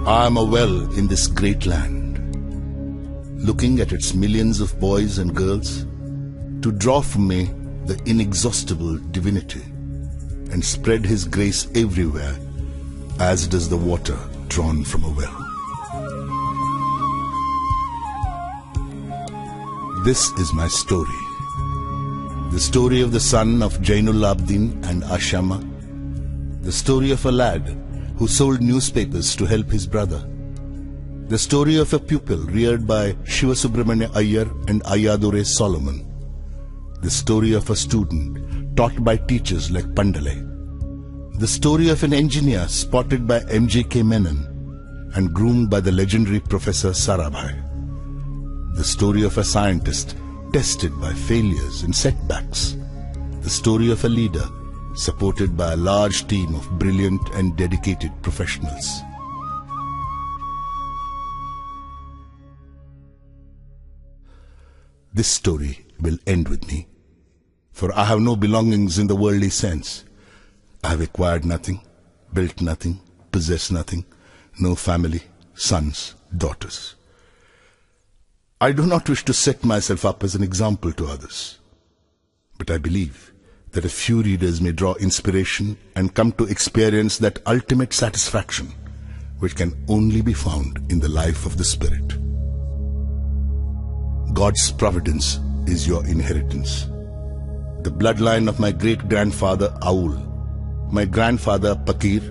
I am a well in this great land, looking at its millions of boys and girls to draw from me the inexhaustible divinity and spread His grace everywhere as does the water drawn from a well. This is my story. The story of the son of Jainul Abdin and Ashama. The story of a lad who sold newspapers to help his brother. The story of a pupil reared by Shivasubramanya Iyer and Ayadure Solomon. The story of a student taught by teachers like Pandale. The story of an engineer spotted by M.J.K. Menon and groomed by the legendary Professor Sarabhai. The story of a scientist tested by failures and setbacks. The story of a leader supported by a large team of brilliant and dedicated professionals. This story will end with me, for I have no belongings in the worldly sense. I have acquired nothing, built nothing, possessed nothing, no family, sons, daughters. I do not wish to set myself up as an example to others, but I believe that a few readers may draw inspiration and come to experience that ultimate satisfaction which can only be found in the life of the Spirit. God's providence is your inheritance. The bloodline of my great-grandfather Aul, my grandfather Pakir,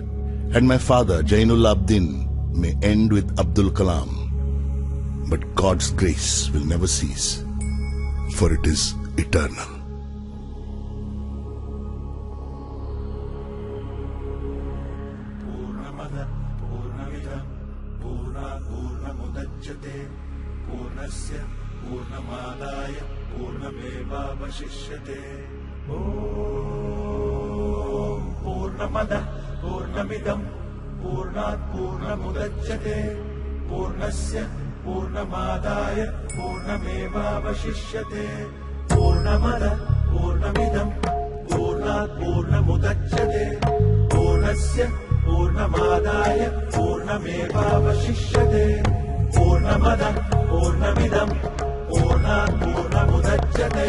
and my father Jainul Abdin may end with Abdul Kalam, but God's grace will never cease, for it is eternal. पूर्णस्य पूर्णमादाय पूर्णमेवावशिष्यते ॐ पूर्णमदः पूर्णमिदं पूर्णात् पूर्णमुदच्यते पूर्णस्य पूर्णमादाय पूर्णमेवावशिष्यते पूर्णमदः पूर्णमिदं पूर्णात् पूर्णमुदच्यते पूर्णस्य पूर्णमादाय पूर्णमेवावशिष्यते पूर्णमदः पूर्णमिदं पूर्णात् पूर्णमुदच्यते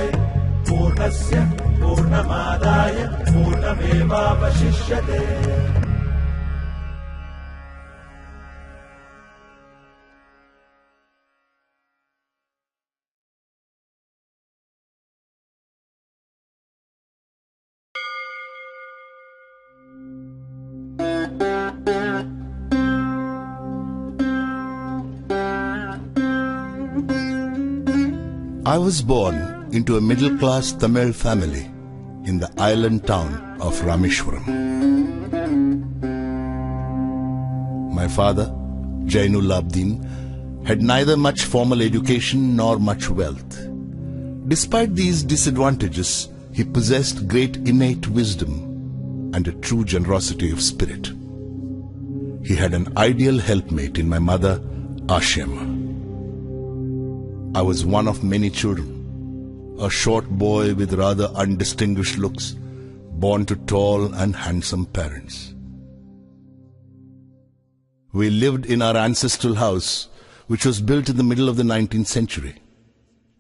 पूर्णस्य पूर्णमादाय पूर्णमेवावशिष्यते. I was born into a middle-class Tamil family in the island town of Rameshwaram. My father, Jainul Abdin, had neither much formal education nor much wealth. Despite these disadvantages, he possessed great innate wisdom and a true generosity of spirit. He had an ideal helpmate in my mother, Ashima. I was one of many children, a short boy with rather undistinguished looks, born to tall and handsome parents. We lived in our ancestral house, which was built in the middle of the 19th century.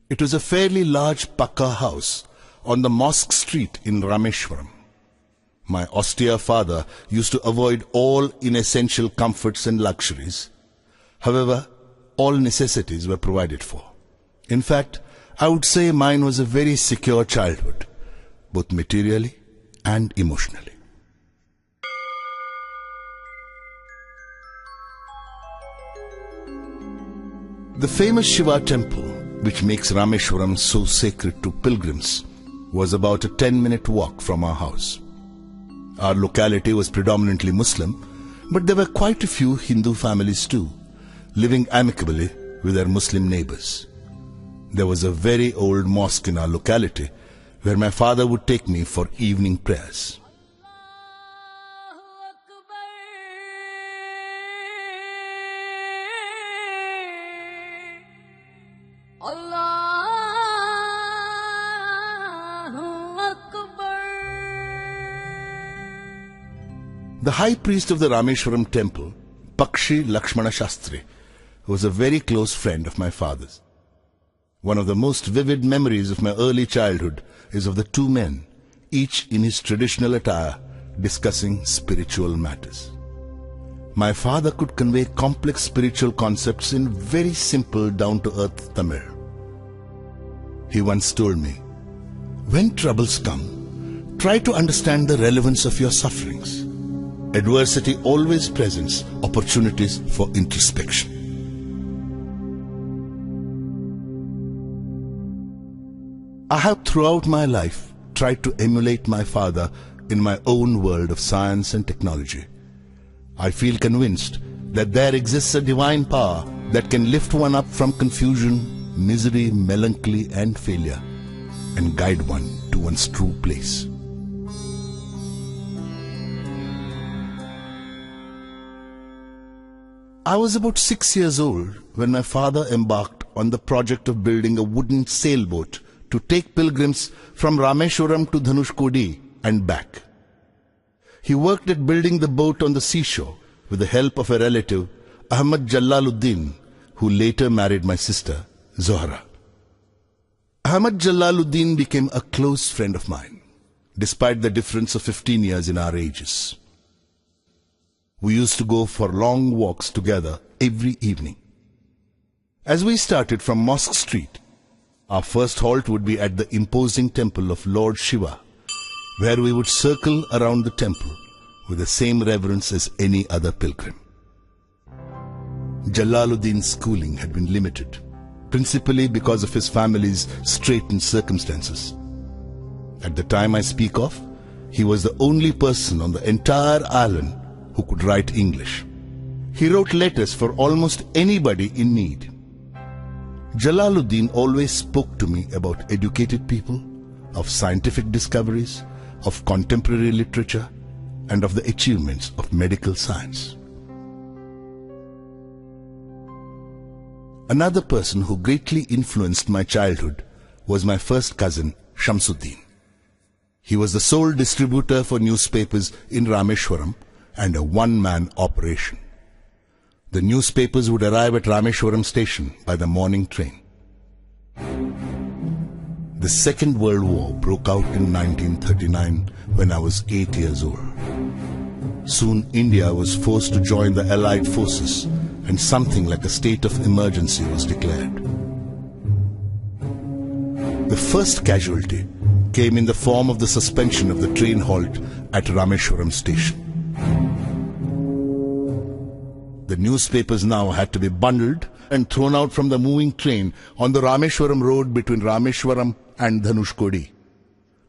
It was a fairly large Pakka house on the Mosque Street in Rameshwaram. My austere father used to avoid all inessential comforts and luxuries. However, all necessities were provided for. In fact, I would say mine was a very secure childhood, both materially and emotionally. The famous Shiva temple, which makes Rameshwaram so sacred to pilgrims, was about a 10-minute walk from our house. Our locality was predominantly Muslim, but there were quite a few Hindu families too, living amicably with their Muslim neighbors. There was a very old mosque in our locality where my father would take me for evening prayers. The high priest of the Rameshwaram temple, Pakshi Lakshmana Shastri, who was a very close friend of my father's. One of the most vivid memories of my early childhood is of the two men, each in his traditional attire, discussing spiritual matters. My father could convey complex spiritual concepts in very simple, down-to-earth Tamil. He once told me, "When troubles come, try to understand the relevance of your sufferings. Adversity always presents opportunities for introspection." I have throughout my life tried to emulate my father in my own world of science and technology. I feel convinced that there exists a divine power that can lift one up from confusion, misery, melancholy and failure and guide one to one's true place. I was about 6 years old when my father embarked on the project of building a wooden sailboat to take pilgrims from Rameshwaram to Dhanushkodi and back. He worked at building the boat on the seashore with the help of a relative, Ahmad Jalaluddin, who later married my sister, Zohra. Ahmad Jalaluddin became a close friend of mine, despite the difference of 15 years in our ages. We used to go for long walks together every evening. As we started from Mosque Street, our first halt would be at the imposing temple of Lord Shiva, where we would circle around the temple with the same reverence as any other pilgrim. Jalaluddin's schooling had been limited, principally because of his family's straitened circumstances. At the time I speak of, he was the only person on the entire island who could write English. He wrote letters for almost anybody in need. Jalaluddin always spoke to me about educated people, of scientific discoveries, of contemporary literature, and of the achievements of medical science. Another person who greatly influenced my childhood was my first cousin, Shamsuddin. He was the sole distributor for newspapers in Rameshwaram and a one-man operation. The newspapers would arrive at Rameshwaram station by the morning train. The Second World War broke out in 1939 when I was 8 years old. Soon India was forced to join the Allied forces and something like a state of emergency was declared. The first casualty came in the form of the suspension of the train halt at Rameshwaram station. The newspapers now had to be bundled and thrown out from the moving train on the Rameshwaram road between Rameshwaram and Dhanushkodi.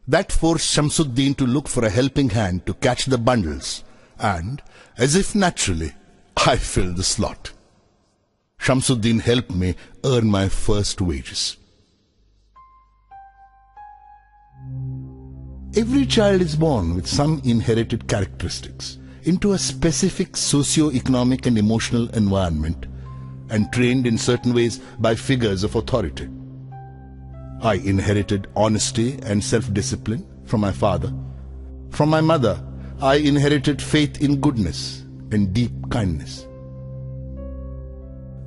That forced Shamsuddin to look for a helping hand to catch the bundles, and, as if naturally, I filled the slot. Shamsuddin helped me earn my first wages. Every child is born with some inherited characteristics into a specific socio-economic and emotional environment and trained in certain ways by figures of authority. I inherited honesty and self-discipline from my father. From my mother, I inherited faith in goodness and deep kindness.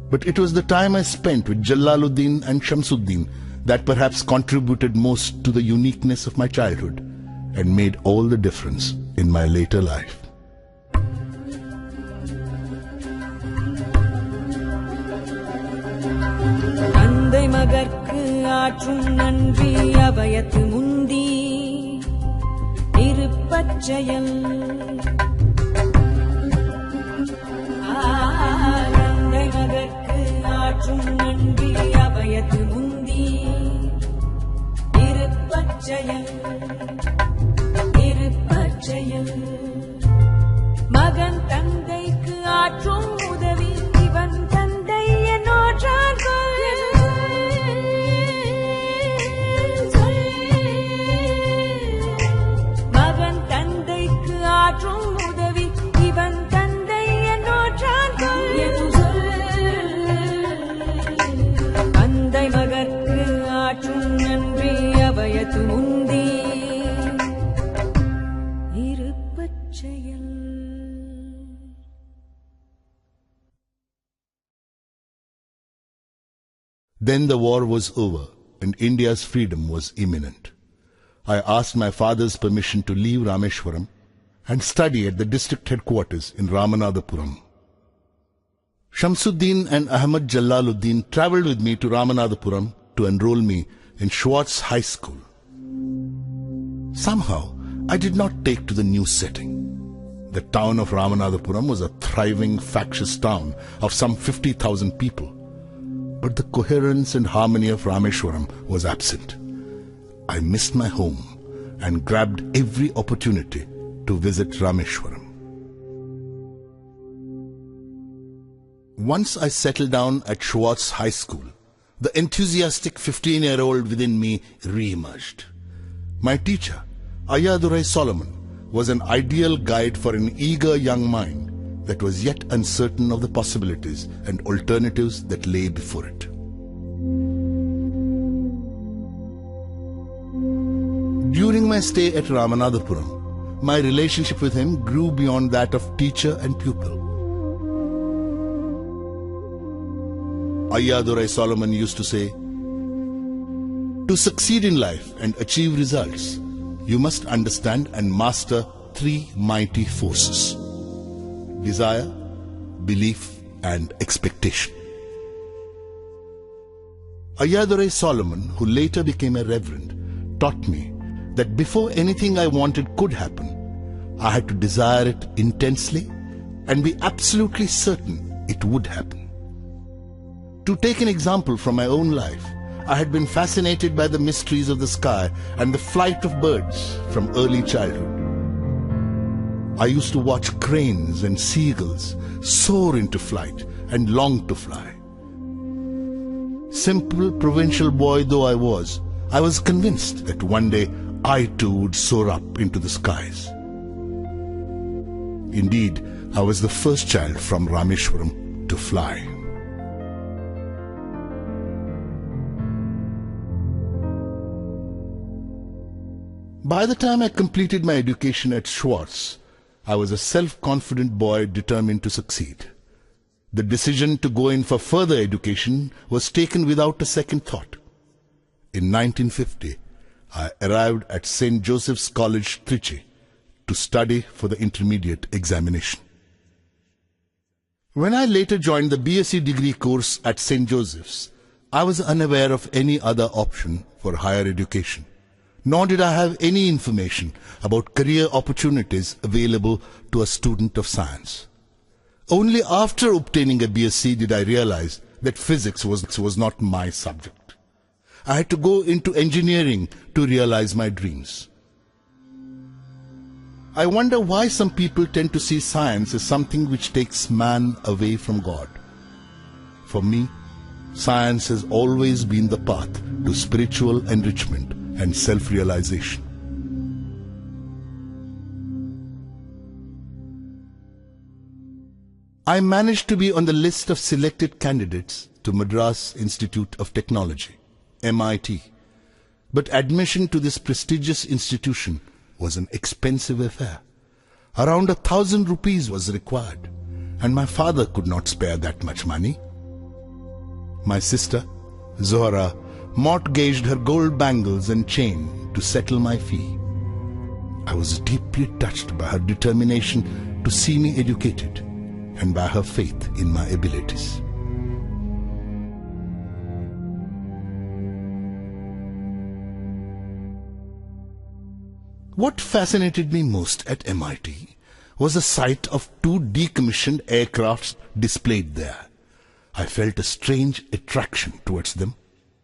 But it was the time I spent with Jalaluddin and Shamsuddin that perhaps contributed most to the uniqueness of my childhood and made all the difference in my later life. தந்தை மகற்கு ஆற்றும் நன்றி அபயத்து முந்தி இருப்பச்செயல் தந்தை மகற்கு ஆற்றும் நன்றி அபயத்து முந்தி இருப்பச்செயல் இருப்பச்செயல் மகன் தந்தைக்கு ஆற்றும் உதவி இவன் தந்தை என்னோற்றான் மகன் தந்தைக்கு ஆற்றும் உதவி இவன் தந்தை என்னோற்றான் தந்தை மகற்கு ஆற்றும் நன்றி அபயத்து முந்தி இருப்ப Then the war was over and India's freedom was imminent. I asked my father's permission to leave Rameshwaram and study at the district headquarters in Ramanathapuram. Shamsuddin and Ahmad Jalaluddin travelled with me to Ramanathapuram to enroll me in Schwartz High School. Somehow, I did not take to the new setting. The town of Ramanathapuram was a thriving, factious town of some 50,000 people. But the coherence and harmony of Rameshwaram was absent. I missed my home and grabbed every opportunity to visit Rameshwaram. Once I settled down at Schwartz High School, the enthusiastic 15-year-old within me re-emerged. My teacher, Ayadurai Solomon, was an ideal guide for an eager young mind that was yet uncertain of the possibilities and alternatives that lay before it. During my stay at Ramanathapuram, my relationship with him grew beyond that of teacher and pupil. Ayadurai Solomon used to say, "To succeed in life and achieve results, you must understand and master three mighty forces: desire, belief, and expectation." Ayadurai Solomon, who later became a reverend, taught me that before anything I wanted could happen, I had to desire it intensely and be absolutely certain it would happen. To take an example from my own life, I had been fascinated by the mysteries of the sky and the flight of birds from early childhood. I used to watch cranes and seagulls soar into flight and long to fly. Simple provincial boy though I was convinced that one day I too would soar up into the skies. Indeed, I was the first child from Rameshwaram to fly. By the time I completed my education at Schwartz, I was a self-confident boy determined to succeed. The decision to go in for further education was taken without a second thought. In 1950, I arrived at St. Joseph's College, Trichy, to study for the intermediate examination. When I later joined the BSc degree course at St. Joseph's, I was unaware of any other option for higher education. Nor did I have any information about career opportunities available to a student of science. Only after obtaining a BSc did I realize that physics was not my subject. I had to go into engineering to realize my dreams. I wonder why some people tend to see science as something which takes man away from God. For me, science has always been the path to spiritual enrichment and self-realization. I managed to be on the list of selected candidates to Madras Institute of Technology, MIT. But admission to this prestigious institution was an expensive affair. Around 1,000 rupees was required, and my father could not spare that much money. My sister, Zohra, mortgaged her gold bangles and chain to settle my fee. I was deeply touched by her determination to see me educated and by her faith in my abilities. What fascinated me most at MIT was the sight of two decommissioned aircrafts displayed there. I felt a strange attraction towards them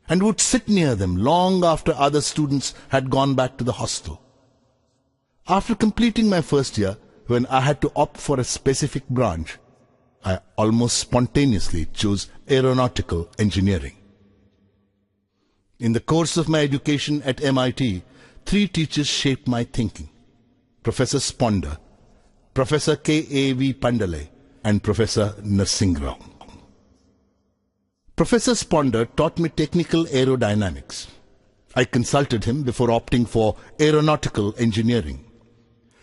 and would sit near them long after other students had gone back to the hostel. After completing my first year, when I had to opt for a specific branch, I almost spontaneously chose aeronautical engineering. In the course of my education at MIT, 3 teachers shaped my thinking: Professor Sponder, Professor K.A.V. Pandale, and Professor Narsingrao. Professor Sponder taught me technical aerodynamics. I consulted him before opting for aeronautical engineering.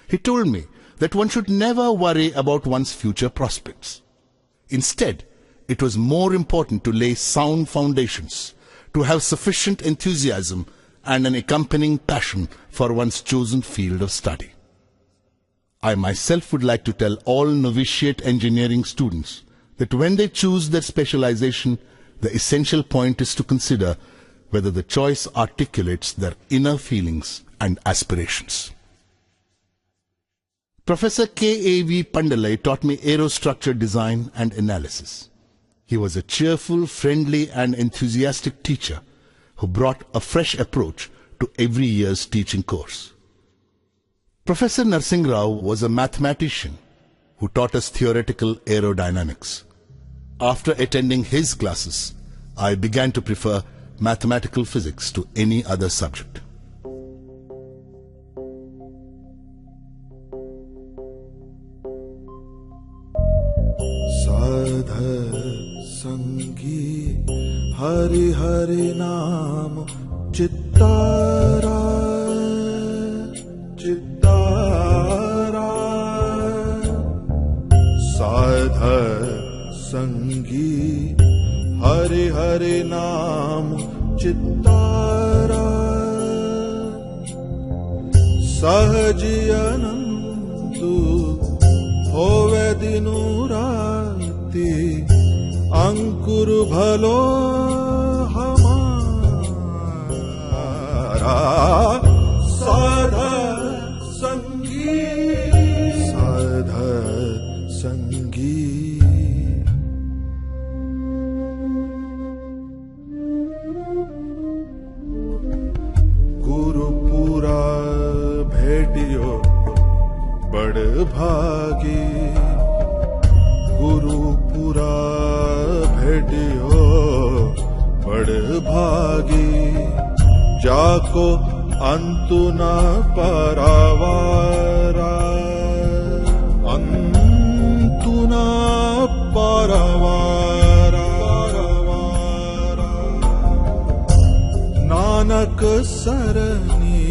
He told me that one should never worry about one's future prospects. Instead, it was more important to lay sound foundations, to have sufficient enthusiasm and an accompanying passion for one's chosen field of study. I myself would like to tell all novitiate engineering students that when they choose their specialization, the essential point is to consider whether the choice articulates their inner feelings and aspirations. Professor K.A.V. Pandalai taught me aerostructure design and analysis. He was a cheerful, friendly and enthusiastic teacher who brought a fresh approach to every year's teaching course. Professor Narsingh Rao was a mathematician who taught us theoretical aerodynamics. After attending his classes, I began to prefer mathematical physics to any other subject. साध संगी हरि हरि नाम चित्तारा चित्तारा साध संगी हरि हरि नाम चित्तारा सहजी अनंतु होवे दिनु राति अंकुर भलो हमारा साध संगी साध संगी गुरुपुरा भेटियो बड़ भागी गुरुपुरा भेटियो बड़ भागी जाको अंतु न पारावारा अंतु न पारावारा नानक सरनी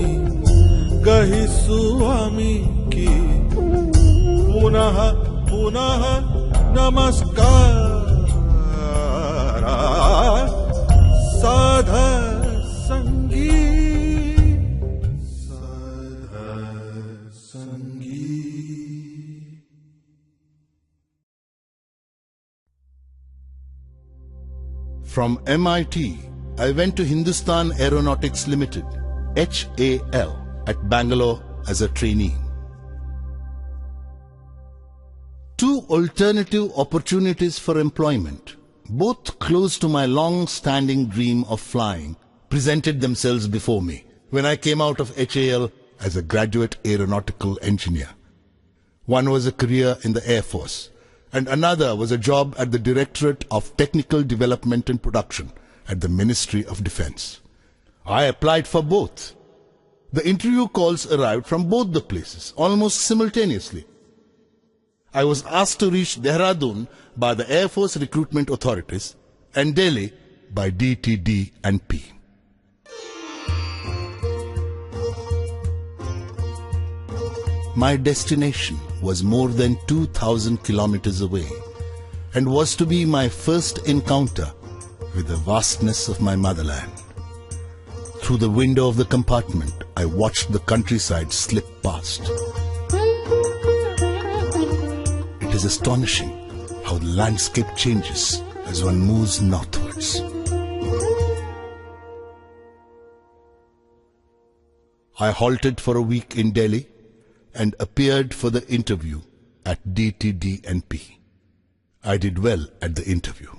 गही स्वामी की पुनः पुनः नमस्कार साध संगी साध संगी. From MIT, I went to Hindustan Aeronautics Limited, HAL, at Bangalore as a trainee. Two alternative opportunities for employment, both close to my long-standing dream of flying, presented themselves before me when I came out of HAL as a graduate aeronautical engineer. One was a career in the Air Force, and another was a job at the Directorate of Technical Development and Production at the Ministry of Defense. I applied for both. The interview calls arrived from both the places almost simultaneously. I was asked to reach Dehradun by the Air Force recruitment authorities and Delhi by DTD and P. My destination was more than 2,000 kilometers away and was to be my first encounter with the vastness of my motherland. Through the window of the compartment, I watched the countryside slip past. It is astonishing how the landscape changes as one moves northwards. I halted for a week in Delhi and appeared for the interview at DTD and P. I did well at the interview.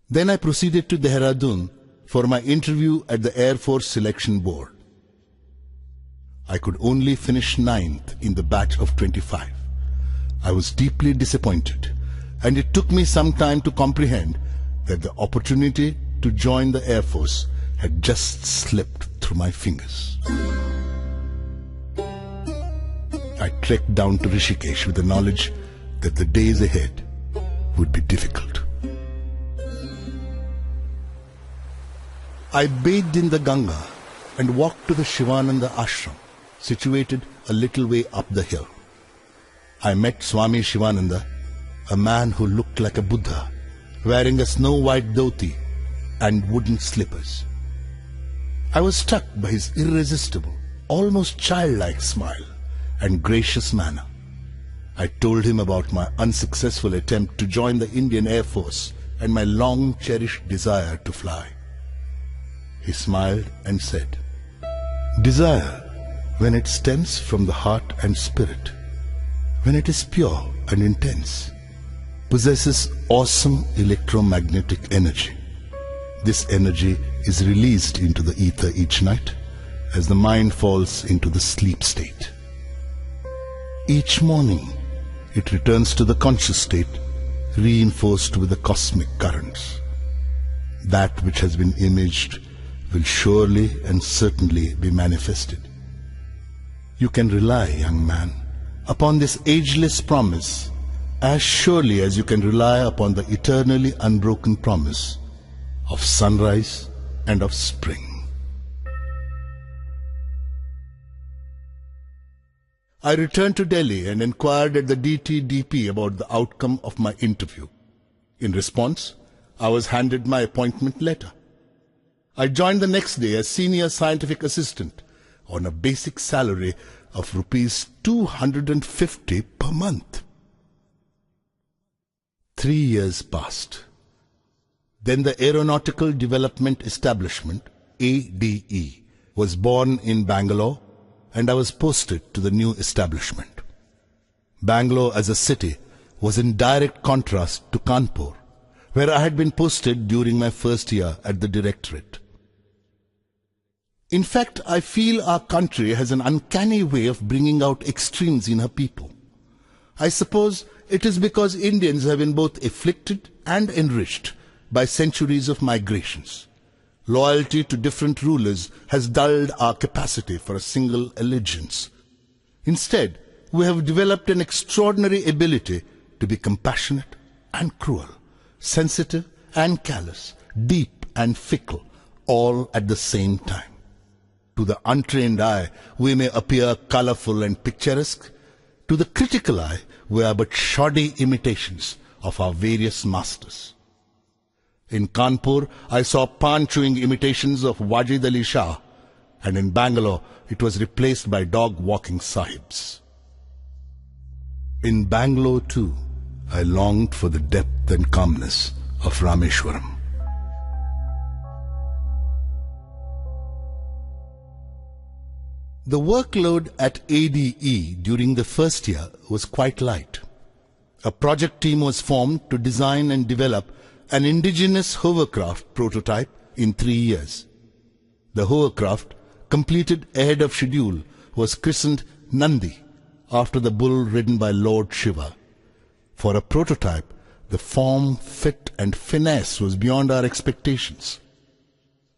Then I proceeded to Dehradun for my interview at the Air Force Selection Board. I could only finish 9th in the batch of 25. I was deeply disappointed, and it took me some time to comprehend that the opportunity to join the Air Force had just slipped through my fingers. I trekked down to Rishikesh with the knowledge that the days ahead would be difficult. I bathed in the Ganga and walked to the Shivananda ashram, situated a little way up the hill. I met Swami Shivananda, a man who looked like a Buddha, wearing a snow-white dhoti and wooden slippers. I was struck by his irresistible, almost childlike smile and gracious manner. I told him about my unsuccessful attempt to join the Indian Air Force and my long-cherished desire to fly. He smiled and said, "Desire, when it stems from the heart and spirit, when it is pure and intense, possesses awesome electromagnetic energy. This energy is released into the ether each night as the mind falls into the sleep state. Each morning, it returns to the conscious state, reinforced with the cosmic currents. That which has been imaged will surely and certainly be manifested. You can rely, young man, upon this ageless promise as surely as you can rely upon the eternally unbroken promise of sunrise and of spring." I returned to Delhi and inquired at the DTDP about the outcome of my interview. In response, I was handed my appointment letter. I joined the next day as senior scientific assistant on a basic salary of rupees 250 per month. 3 years passed. Then the Aeronautical Development Establishment, ADE, was born in Bangalore, and I was posted to the new establishment. Bangalore as a city was in direct contrast to Kanpur, where I had been posted during my first year at the directorate. In fact, I feel our country has an uncanny way of bringing out extremes in her people. I suppose it is because Indians have been both afflicted and enriched by centuries of migrations. Loyalty to different rulers has dulled our capacity for a single allegiance. Instead, we have developed an extraordinary ability to be compassionate and cruel, sensitive and callous, deep and fickle, all at the same time. To the untrained eye, we may appear colorful and picturesque. To the critical eye, we are but shoddy imitations of our various masters. In Kanpur, I saw pan-chewing imitations of Wajid Ali Shah, and in Bangalore, it was replaced by dog-walking sahibs. In Bangalore, too, I longed for the depth and calmness of Rameshwaram. The workload at ADE during the first year was quite light. A project team was formed to design and develop an indigenous hovercraft prototype in 3 years. The hovercraft, completed ahead of schedule, was christened Nandi, after the bull ridden by Lord Shiva. For a prototype, the form, fit and finesse was beyond our expectations.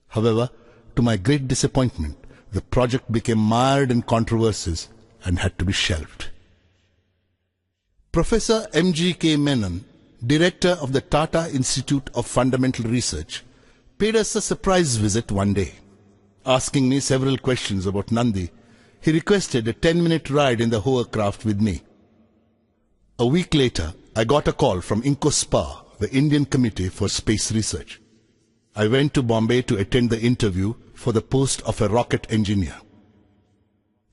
However, to my great disappointment, the project became mired in controversies and had to be shelved. Professor M.G.K. Menon, director of the Tata Institute of Fundamental Research, paid us a surprise visit one day. Asking me several questions about Nandi, he requested a 10-minute ride in the hovercraft with me. A week later, I got a call from INCOSPA, the Indian Committee for Space Research. I went to Bombay to attend the interview for the post of a rocket engineer.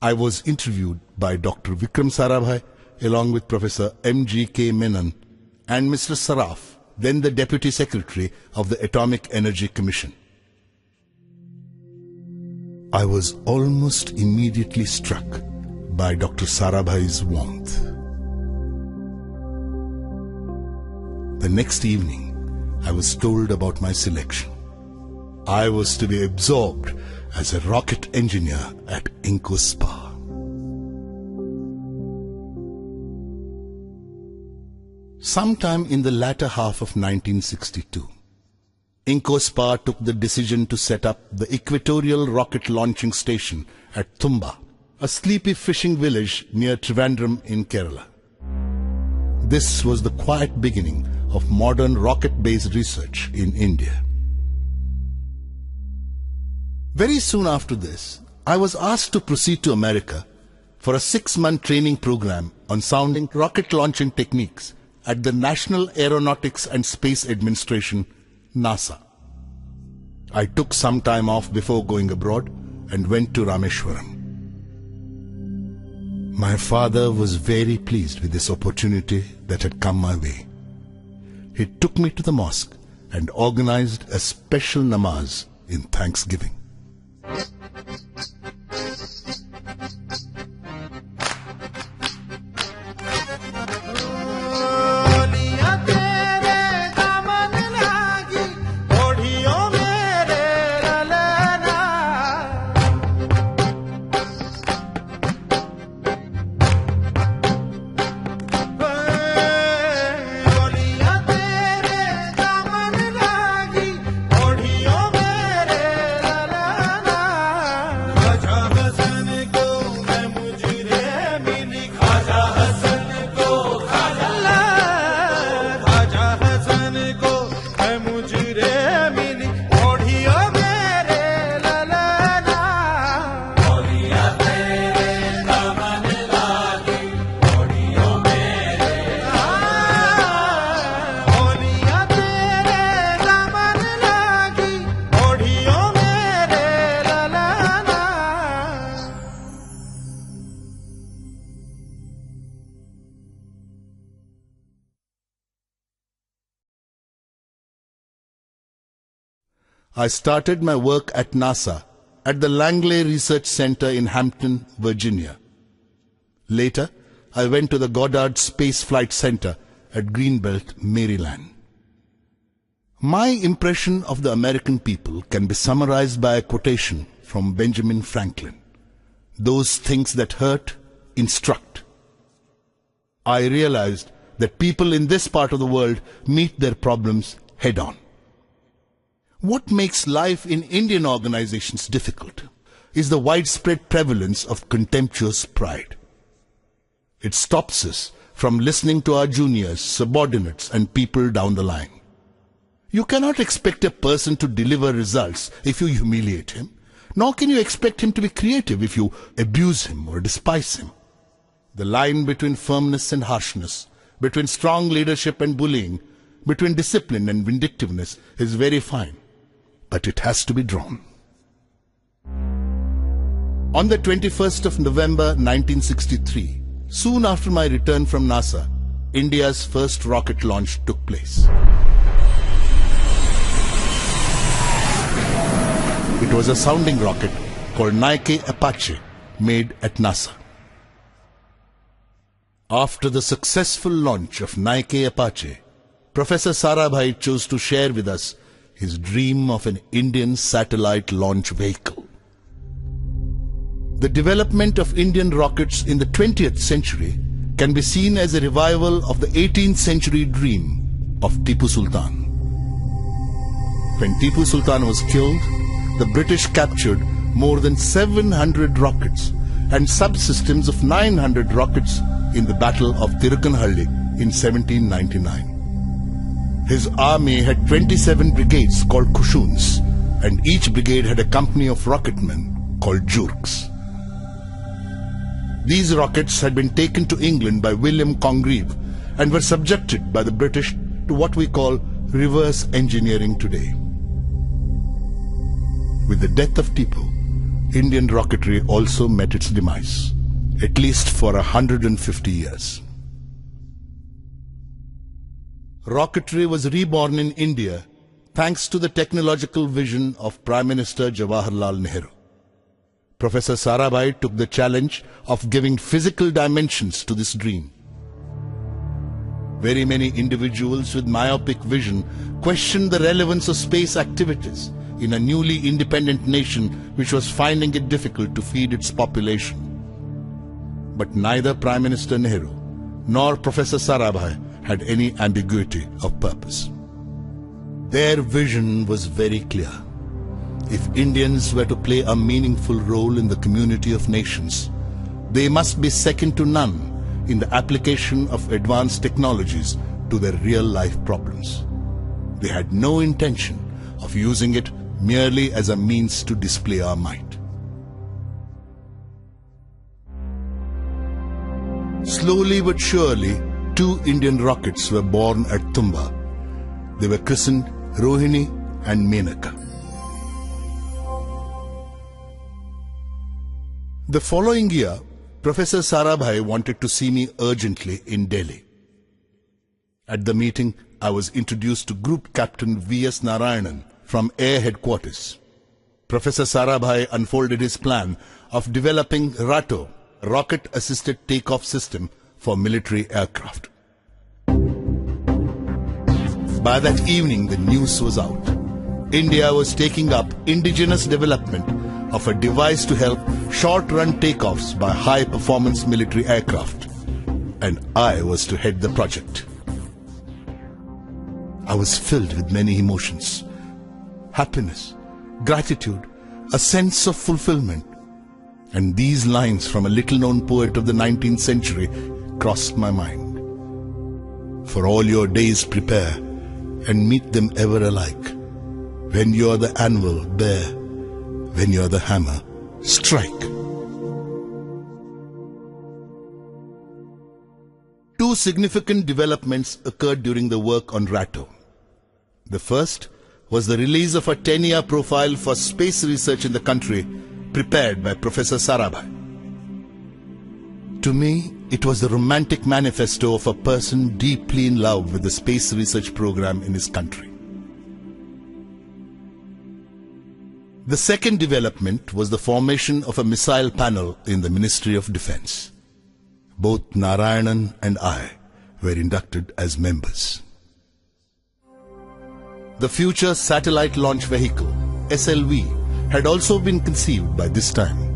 I was interviewed by Dr. Vikram Sarabhai along with Professor M.G.K. Menon and Mr. Saraf, then the Deputy Secretary of the Atomic Energy Commission. I was almost immediately struck by Dr. Sarabhai's warmth. The next evening, I was told about my selection. I was to be absorbed as a rocket engineer at INCOSPA. Sometime in the latter half of 1962, INCOSPA took the decision to set up the Equatorial Rocket Launching Station at Tumba, a sleepy fishing village near Trivandrum in Kerala. This was the quiet beginning of modern rocket-based research in India. Very soon after this, I was asked to proceed to America for a 6-month training program on sounding rocket launching techniques at the National Aeronautics and Space Administration, NASA. I took some time off before going abroad and went to Rameshwaram. My father was very pleased with this opportunity that had come my way. He took me to the mosque and organized a special namaz in thanksgiving. I started my work at NASA at the Langley Research Center in Hampton, Virginia. Later, I went to the Goddard Space Flight Center at Greenbelt, Maryland. My impression of the American people can be summarized by a quotation from Benjamin Franklin. Those things that hurt instruct. I realized that people in this part of the world meet their problems head on. What makes life in Indian organizations difficult is the widespread prevalence of contemptuous pride. It stops us from listening to our juniors, subordinates, and people down the line. You cannot expect a person to deliver results if you humiliate him, nor can you expect him to be creative if you abuse him or despise him. The line between firmness and harshness, between strong leadership and bullying, between discipline and vindictiveness is very fine. But it has to be drawn. On the 21st of November 1963, soon after my return from NASA, India's first rocket launch took place. It was a sounding rocket called Nike Apache, made at NASA. After the successful launch of Nike Apache, Professor Sarabhai chose to share with us his dream of an Indian satellite launch vehicle. The development of Indian rockets in the 20th century can be seen as a revival of the 18th century dream of Tipu Sultan. When Tipu Sultan was killed, the British captured more than 700 rockets and subsystems of 900 rockets in the Battle of Tirukkanhalli in 1799. His army had 27 brigades called Kushuns, and each brigade had a company of rocketmen called Jurks. These rockets had been taken to England by William Congreve and were subjected by the British to what we call reverse engineering today. With the death of Tipu, Indian rocketry also met its demise, at least for 150 years. Rocketry was reborn in India thanks to the technological vision of Prime Minister Jawaharlal Nehru. Professor Sarabhai took the challenge of giving physical dimensions to this dream. Very many individuals with myopic vision questioned the relevance of space activities in a newly independent nation which was finding it difficult to feed its population. But neither Prime Minister Nehru nor Professor Sarabhai had any ambiguity of purpose. Their vision was very clear. If Indians were to play a meaningful role in the community of nations, they must be second to none in the application of advanced technologies to their real-life problems. They had no intention of using it merely as a means to display our might. Slowly but surely, 2 Indian rockets were born at Tumba. They were christened Rohini and Menaka. The following year, Professor Sarabhai wanted to see me urgently in Delhi. At the meeting, I was introduced to Group Captain V.S. Narayanan from Air Headquarters. Professor Sarabhai unfolded his plan of developing RATO, Rocket-Assisted Takeoff System, for military aircraft. By that evening, the news was out. India was taking up indigenous development of a device to help short-run takeoffs by high-performance military aircraft. And I was to head the project. I was filled with many emotions. Happiness, gratitude, a sense of fulfillment. And these lines from a little-known poet of the 19th century crossed my mind. For all your days prepare, and meet them ever alike. When you are the anvil, bear. When you are the hammer, strike. 2 significant developments occurred during the work on RATO. The first was the release of a 10-year profile for space research in the country, prepared by Professor Sarabhai. To me, it was the romantic manifesto of a person deeply in love with the space research program in his country. The second development was the formation of a missile panel in the Ministry of Defence. Both Narayanan and I were inducted as members. The Future Satellite Launch Vehicle, SLV, had also been conceived by this time.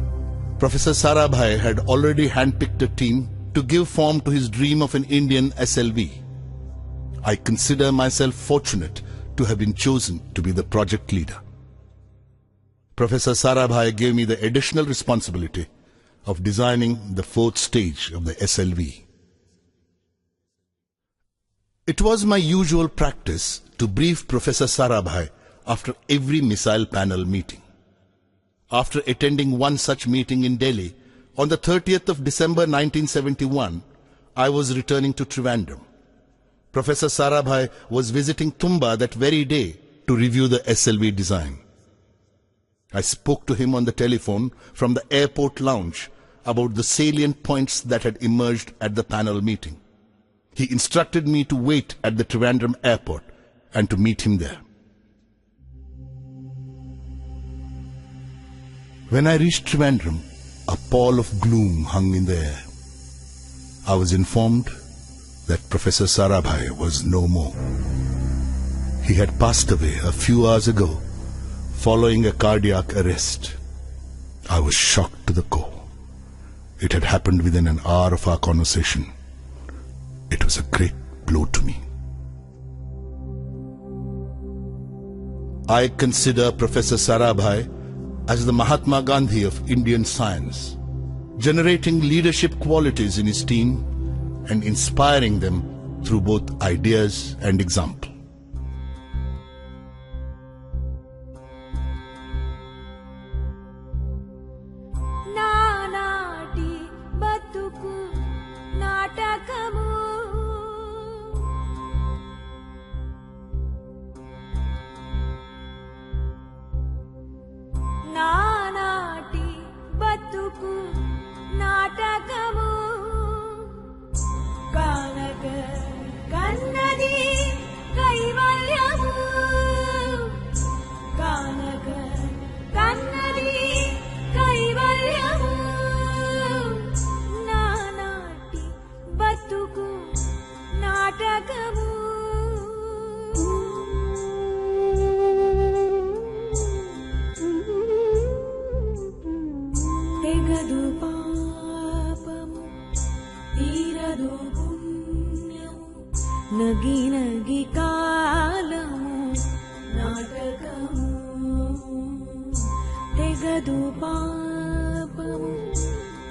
Professor Sarabhai had already handpicked a team to give form to his dream of an Indian SLV. I consider myself fortunate to have been chosen to be the project leader. Professor Sarabhai gave me the additional responsibility of designing the 4th stage of the SLV. It was my usual practice to brief Professor Sarabhai after every missile panel meeting. After attending one such meeting in Delhi, on the 30th of December 1971, I was returning to Trivandrum. Professor Sarabhai was visiting Tumba that very day to review the SLV design. I spoke to him on the telephone from the airport lounge about the salient points that had emerged at the panel meeting. He instructed me to wait at the Trivandrum airport and to meet him there. When I reached Trivandrum, a pall of gloom hung in the air. I was informed that Professor Sarabhai was no more. He had passed away a few hours ago, following a cardiac arrest. I was shocked to the core. It had happened within an hour of our conversation. It was a great blow to me. I consider Professor Sarabhai as the Mahatma Gandhi of Indian science, generating leadership qualities in his team and inspiring them through both ideas and example. నగి నగి కాలము నాటకము తెగదు పాపము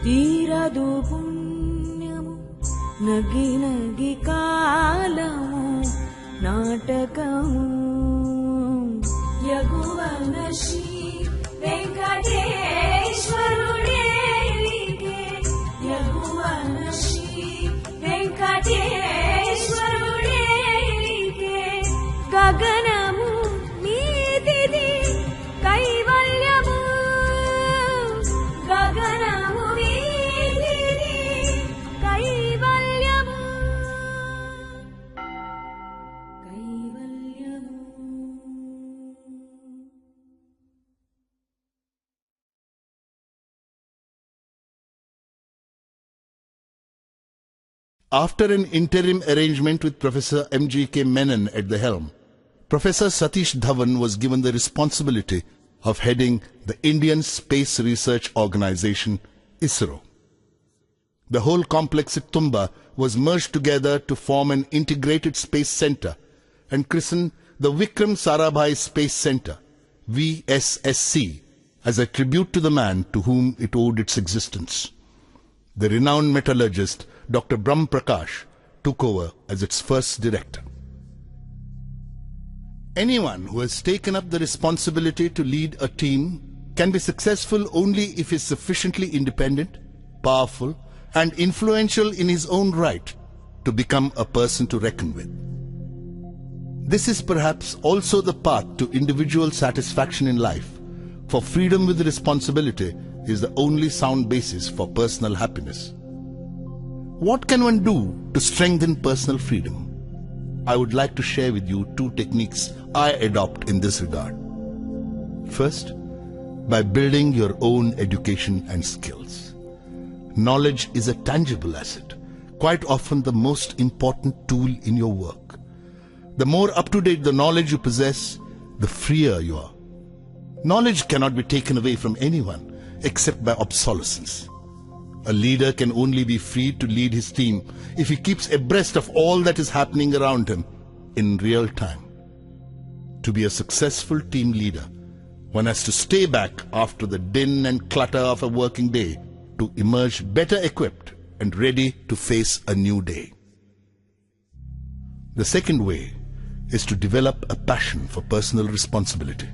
తీరదు పుణ్యము నగి నగి కాలము నాటకము యగువన Shri వెంకటేశ్వరుడే యగువన Shri వెంకటేశ్వరుడే after an interim arrangement with Professor M.G.K. Menon at the helm, Professor Satish Dhawan was given the responsibility of heading the Indian Space Research Organization, ISRO. The whole complex at Tumba was merged together to form an integrated space center and christened the Vikram Sarabhai Space Center, VSSC, as a tribute to the man to whom it owed its existence. The renowned metallurgist Dr. Brahm Prakash took over as its first director. Anyone who has taken up the responsibility to lead a team can be successful only if he is sufficiently independent, powerful, and influential in his own right to become a person to reckon with. This is perhaps also the path to individual satisfaction in life, for freedom with responsibility is the only sound basis for personal happiness. What can one do to strengthen personal freedom? I would like to share with you two techniques I adopt in this regard. First, by building your own education and skills. Knowledge is a tangible asset, quite often the most important tool in your work. The more up-to-date the knowledge you possess, the freer you are. Knowledge cannot be taken away from anyone except by obsolescence. A leader can only be free to lead his team if he keeps abreast of all that is happening around him in real time. To be a successful team leader, one has to stay back after the din and clutter of a working day to emerge better equipped and ready to face a new day. The second way is to develop a passion for personal responsibility.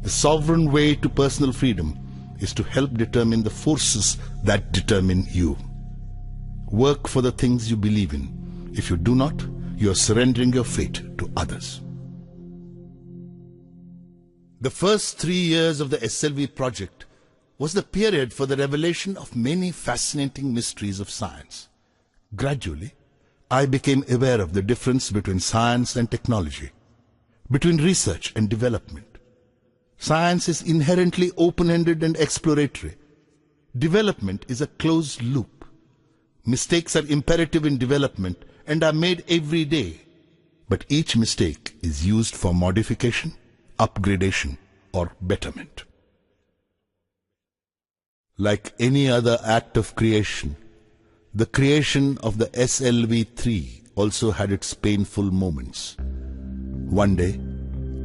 The sovereign way to personal freedom is to help determine the forces that determine you. Work for the things you believe in. If you do not, you are surrendering your fate to others. The first 3 years of the SLV project was the period for the revelation of many fascinating mysteries of science. Gradually, I became aware of the difference between science and technology, between research and development. Science is inherently open-ended and exploratory. Development is a closed loop. Mistakes are imperative in development and are made every day, but each mistake is used for modification, upgradation, or betterment. Like any other act of creation, the creation of the SLV-3 also had its painful moments. One day,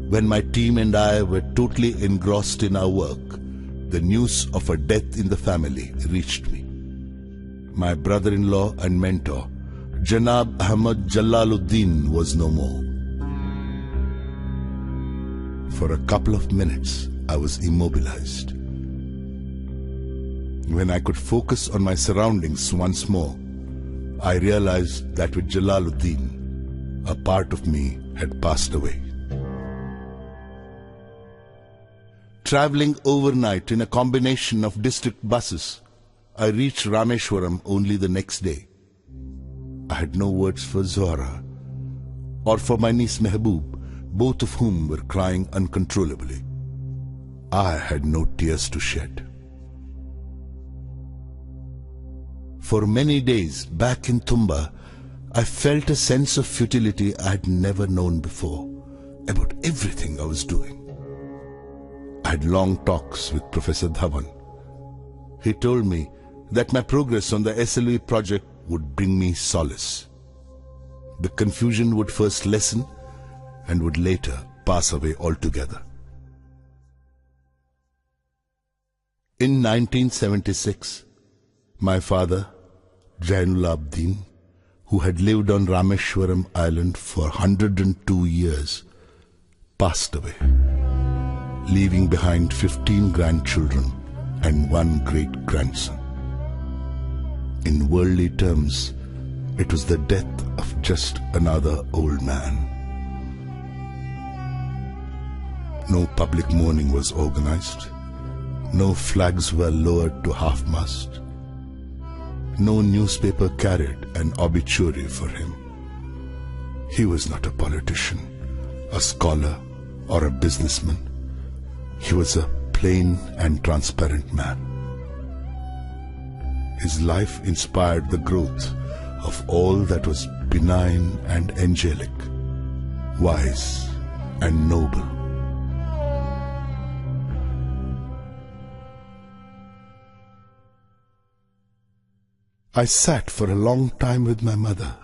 when my team and I were totally engrossed in our work, the news of a death in the family reached me. My brother-in-law and mentor, Janab Ahmad Jalaluddin, was no more. For a couple of minutes, I was immobilized. When I could focus on my surroundings once more, I realized that with Jalaluddin, a part of me had passed away. Traveling overnight in a combination of district buses, I reached Rameshwaram only the next day. I had no words for Zohra or for my niece Mehboob, both of whom were crying uncontrollably. I had no tears to shed. For many days back in Tumba, I felt a sense of futility I had never known before about everything I was doing. I had long talks with Professor Dhawan. He told me that my progress on the SLV project would bring me solace. The confusion would first lessen and would later pass away altogether. In 1976, my father, Jainul Abdin, who had lived on Rameshwaram Island for 102 years, passed away, leaving behind 15 grandchildren and 1 great-grandson. In worldly terms, it was the death of just another old man. No public mourning was organized. No flags were lowered to half-mast. No newspaper carried an obituary for him. He was not a politician, a scholar, or a businessman. He was a plain and transparent man. His life inspired the growth of all that was benign and angelic, wise and noble. I sat for a long time with my mother,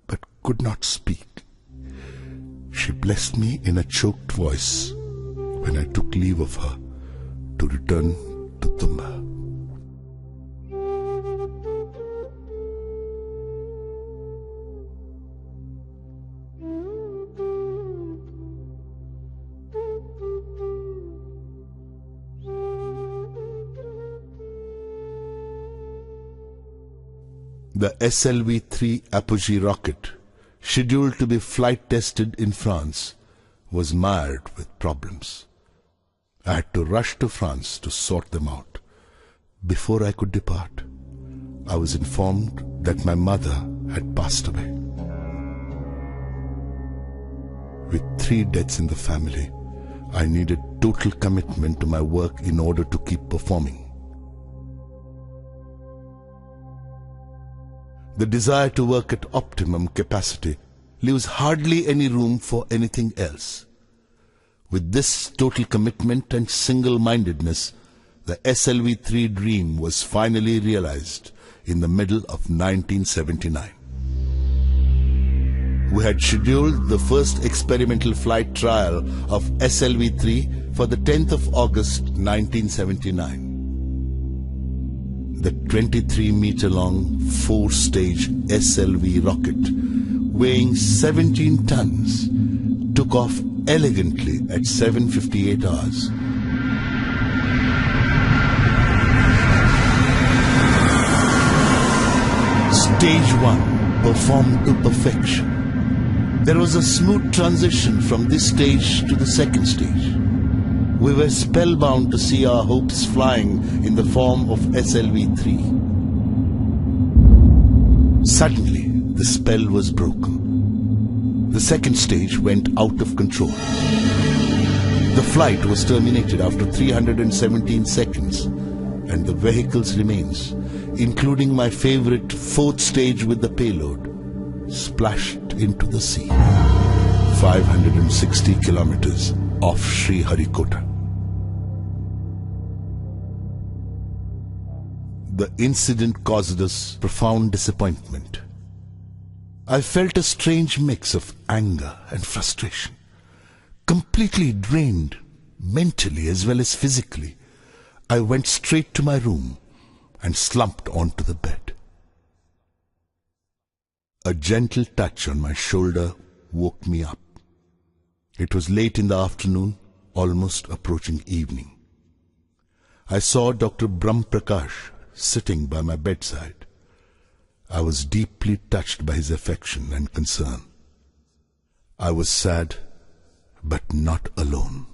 but could not speak. She blessed me in a choked voice when I took leave of her to return to Tumba. The SLV-3 APJ rocket, scheduled to be flight tested in France, was mired with problems. I had to rush to France to sort them out. Before I could depart, I was informed that my mother had passed away. With 3 deaths in the family, I needed total commitment to my work in order to keep performing. The desire to work at optimum capacity leaves hardly any room for anything else. With this total commitment and single-mindedness, the SLV-3 dream was finally realized in the middle of 1979. We had scheduled the first experimental flight trial of SLV-3 for the 10th of August 1979. The 23-meter-long 4-stage SLV rocket, weighing 17 tons, took off elegantly at 7:58 hours. Stage 1 performed to perfection. There was a smooth transition from this stage to the second stage. We were spellbound to see our hopes flying in the form of SLV-3. Suddenly, the spell was broken. The second stage went out of control. The flight was terminated after 317 seconds, and the vehicle's remains, including my favorite 4th stage with the payload, splashed into the sea, 560 kilometers off Sriharikota. The incident caused us profound disappointment. I felt a strange mix of anger and frustration. Completely drained, mentally as well as physically, I went straight to my room and slumped onto the bed. A gentle touch on my shoulder woke me up. It was late in the afternoon, almost approaching evening. I saw Dr. Brahm Prakash sitting by my bedside. I was deeply touched by his affection and concern. I was sad, but not alone.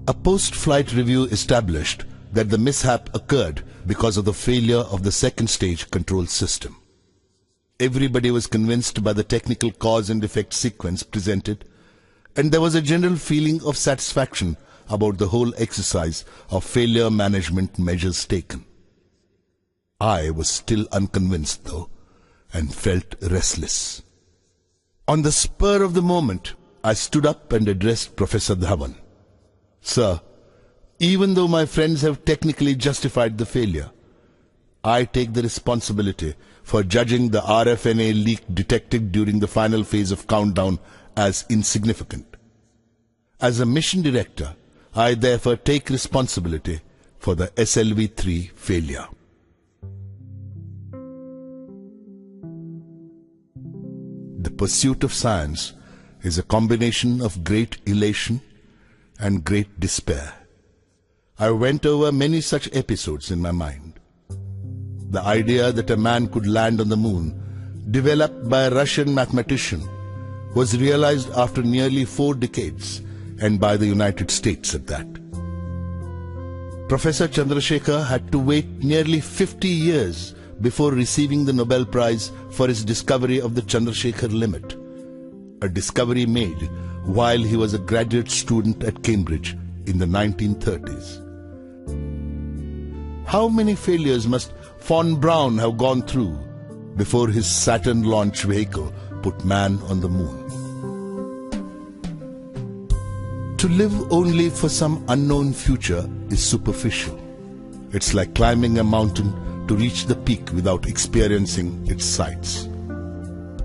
A post-flight review established that the mishap occurred because of the failure of the second stage control system. Everybody was convinced by the technical cause and effect sequence presented, and there was a general feeling of satisfaction about the whole exercise of failure management measures taken. I was still unconvinced though, and felt restless. On the spur of the moment, I stood up and addressed Professor Dhawan. Sir, even though my friends have technically justified the failure, I take the responsibility for judging the RFNA leak detected during the final phase of countdown as insignificant. As a mission director, I therefore take responsibility for the SLV-3 failure. The pursuit of science is a combination of great elation and great despair. I went over many such episodes in my mind. The idea that a man could land on the moon, developed by a Russian mathematician, was realized after nearly 4 decades, and by the United States at that. Professor Chandrasekhar had to wait nearly 50 years before receiving the Nobel Prize for his discovery of the Chandrasekhar limit, a discovery made while he was a graduate student at Cambridge in the 1930s. How many failures must Von Braun have gone through before his Saturn launch vehicle put man on the moon? To live only for some unknown future is superficial. It's like climbing a mountain to reach the peak without experiencing its sides.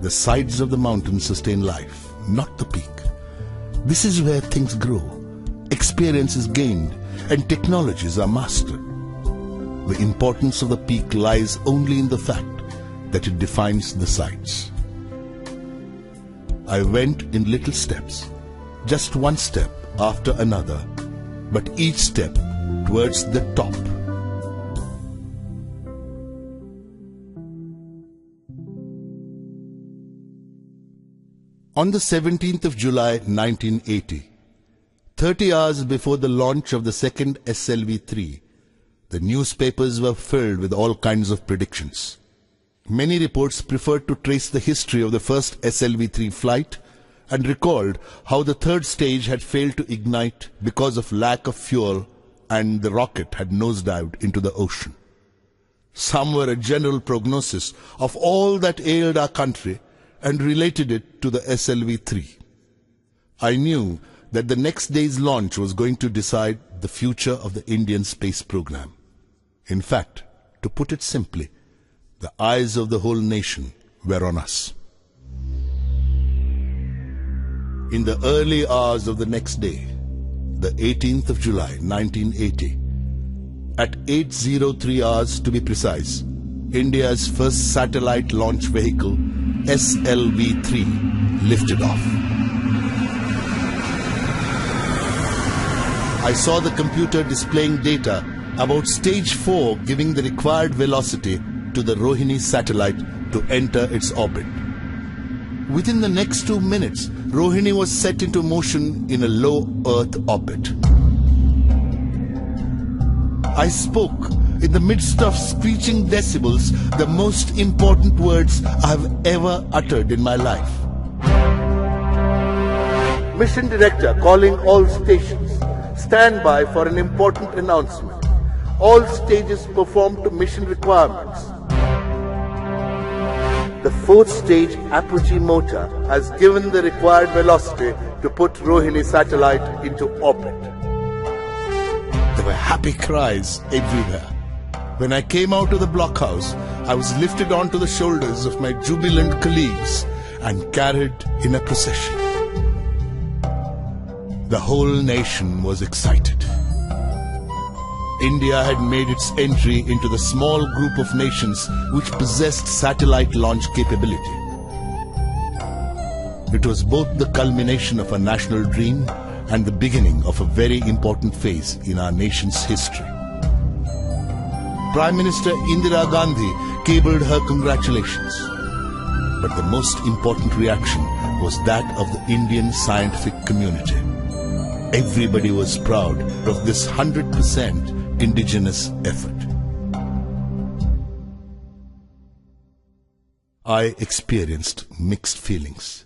The sides of the mountain sustain life, not the peak. This is where things grow, experience is gained, and technologies are mastered. The importance of the peak lies only in the fact that it defines the sides. I went in little steps, just one step after another, but each step towards the top. On the 17th of July 1980, 30 hours before the launch of the second SLV-3, the newspapers were filled with all kinds of predictions. Many reports preferred to trace the history of the first SLV-3 flight and recalled how the third stage had failed to ignite because of lack of fuel and the rocket had nosedived into the ocean. Some were a general prognosis of all that ailed our country and related it to the SLV-3. I knew that the next day's launch was going to decide the future of the Indian space program. In fact, to put it simply, the eyes of the whole nation were on us. In the early hours of the next day, the 18th of July 1980, at 8:03 hours to be precise, India's first satellite launch vehicle, SLV-3, lifted off. I saw the computer displaying data about stage 4 giving the required velocity to the Rohini satellite to enter its orbit. Within the next 2 minutes, Rohini was set into motion in a low Earth orbit. I spoke in the midst of screeching decibels the most important words I have ever uttered in my life. Mission Director calling all stations. Stand by for an important announcement. All stages perform to mission requirements. The fourth stage APJ motor has given the required velocity to put Rohini satellite into orbit. There were happy cries everywhere. When I came out of the blockhouse, I was lifted onto the shoulders of my jubilant colleagues and carried in a procession. The whole nation was excited. India had made its entry into the small group of nations which possessed satellite launch capability. It was both the culmination of a national dream and the beginning of a very important phase in our nation's history. Prime Minister Indira Gandhi cabled her congratulations. But the most important reaction was that of the Indian scientific community. Everybody was proud of this 100% indigenous effort. I experienced mixed feelings.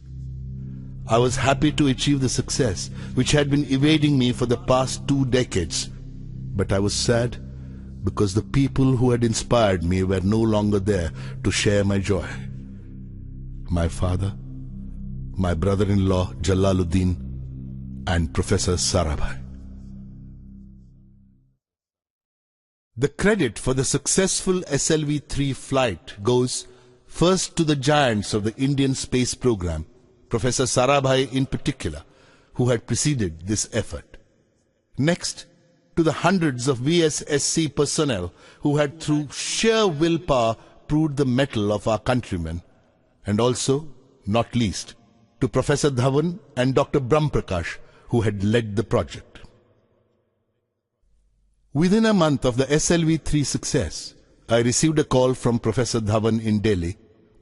I was happy to achieve the success which had been evading me for the past 2 decades, but I was sad because the people who had inspired me were no longer there to share my joy. My father, my brother-in-law Jalaluddin, and Professor Sarabhai. The credit for the successful SLV-3 flight goes first to the giants of the Indian space program, Professor Sarabhai in particular, who had preceded this effort. Next, to the hundreds of VSSC personnel who had through sheer willpower proved the mettle of our countrymen, and also, not least, to Professor Dhawan and Dr. Brahmprakash, who had led the project. Within a month of the SLV-3 success, I received a call from Professor Dhawan in Delhi,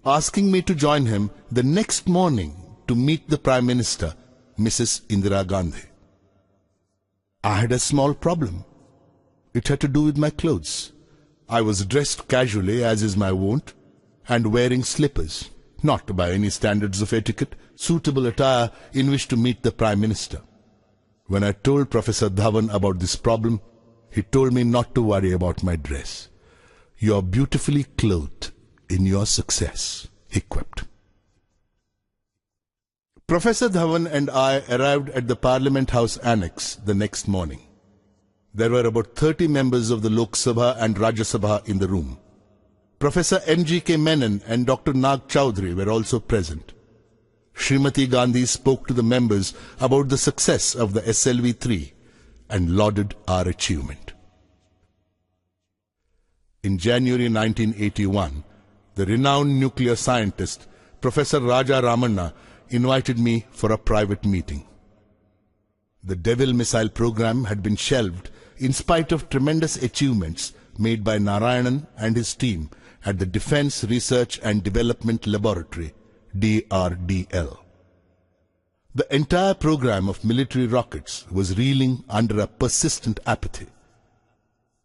asking me to join him the next morning to meet the Prime Minister, Mrs. Indira Gandhi. I had a small problem. It had to do with my clothes. I was dressed casually, as is my wont, and wearing slippers, not by any standards of etiquette, suitable attire in which to meet the Prime Minister. When I told Professor Dhawan about this problem, he told me not to worry about my dress. You are beautifully clothed in your success, he quipped. Professor Dhawan and I arrived at the Parliament House Annex the next morning. There were about 30 members of the Lok Sabha and Rajya Sabha in the room. Professor M.G.K. Menon and Dr. Nag Chowdhury were also present. Srimati Gandhi spoke to the members about the success of the SLV-3 and lauded our achievement. In January 1981, the renowned nuclear scientist, Professor Raja Ramanna, invited me for a private meeting. The Devil missile program had been shelved in spite of tremendous achievements made by Narayanan and his team at the Defence Research and Development Laboratory, DRDL. The entire program of military rockets was reeling under a persistent apathy.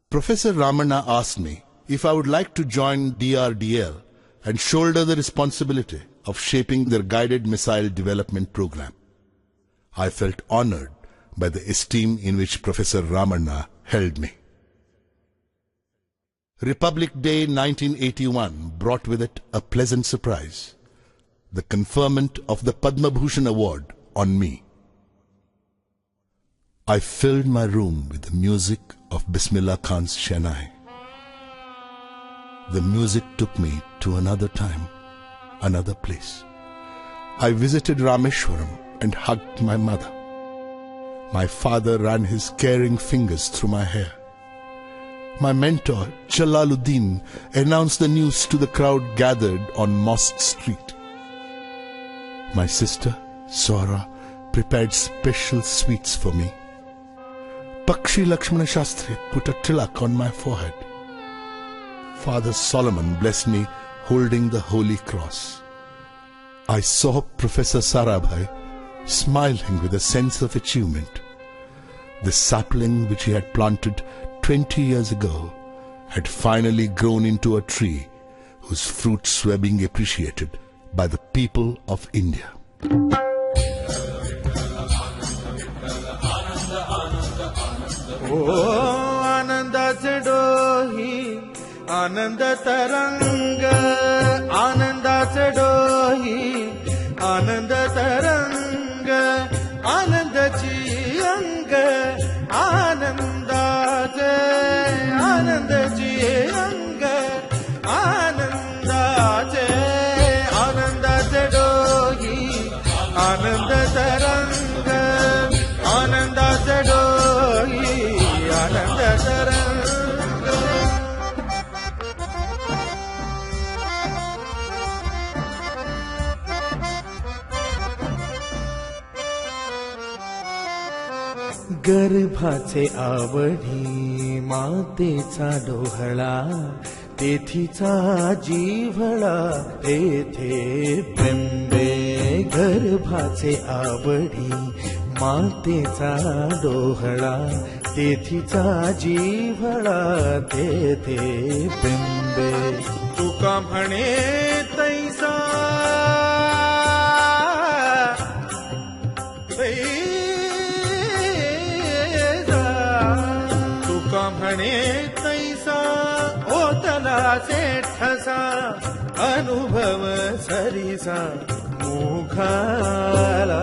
Professor Ramanna asked me if I would like to join DRDL and shoulder the responsibility of shaping their guided missile development program. I felt honored by the esteem in which Professor Ramanna held me. Republic Day 1981 brought with it a pleasant surprise: the conferment of the Padma Bhushan Award on me. I filled my room with the music of Bismillah Khan's Shehnai. The music took me to another time, another place. I visited Rameshwaram and hugged my mother. My father ran his caring fingers through my hair. My mentor, Jalaluddin, announced the news to the crowd gathered on Mosque Street. My sister, Sora, prepared special sweets for me. Pakshi Lakshmana Shastri put a tilak on my forehead. Father Solomon blessed me holding the Holy Cross. I saw Professor Sarabhai smiling with a sense of achievement. The sapling which he had planted 20 years ago had finally grown into a tree whose fruits were being appreciated by the people of India. Oh, Ananda Chadohi, Ananda Taranga, Ananda Chadohi, Ananda Taranga, Ananda Chiyanga, Ananda Jai, Ananda Chiyanga, Ananda Jai, Ananda Chadohi, Ananda Taranga, Ananda Chadohi, Ananda Taranga. गर्भाचे आवडी मातेचा डोहळा तेथीचा जीवळा तेथे बिंबे गर्भाचे आवडी मातेचा डोहळा तेथीचा जीवळा तेथे बिंबे तुका म्हणे तैसा म्हणे तैसा ओतला ठसा अनुभव सरीसा मुखाला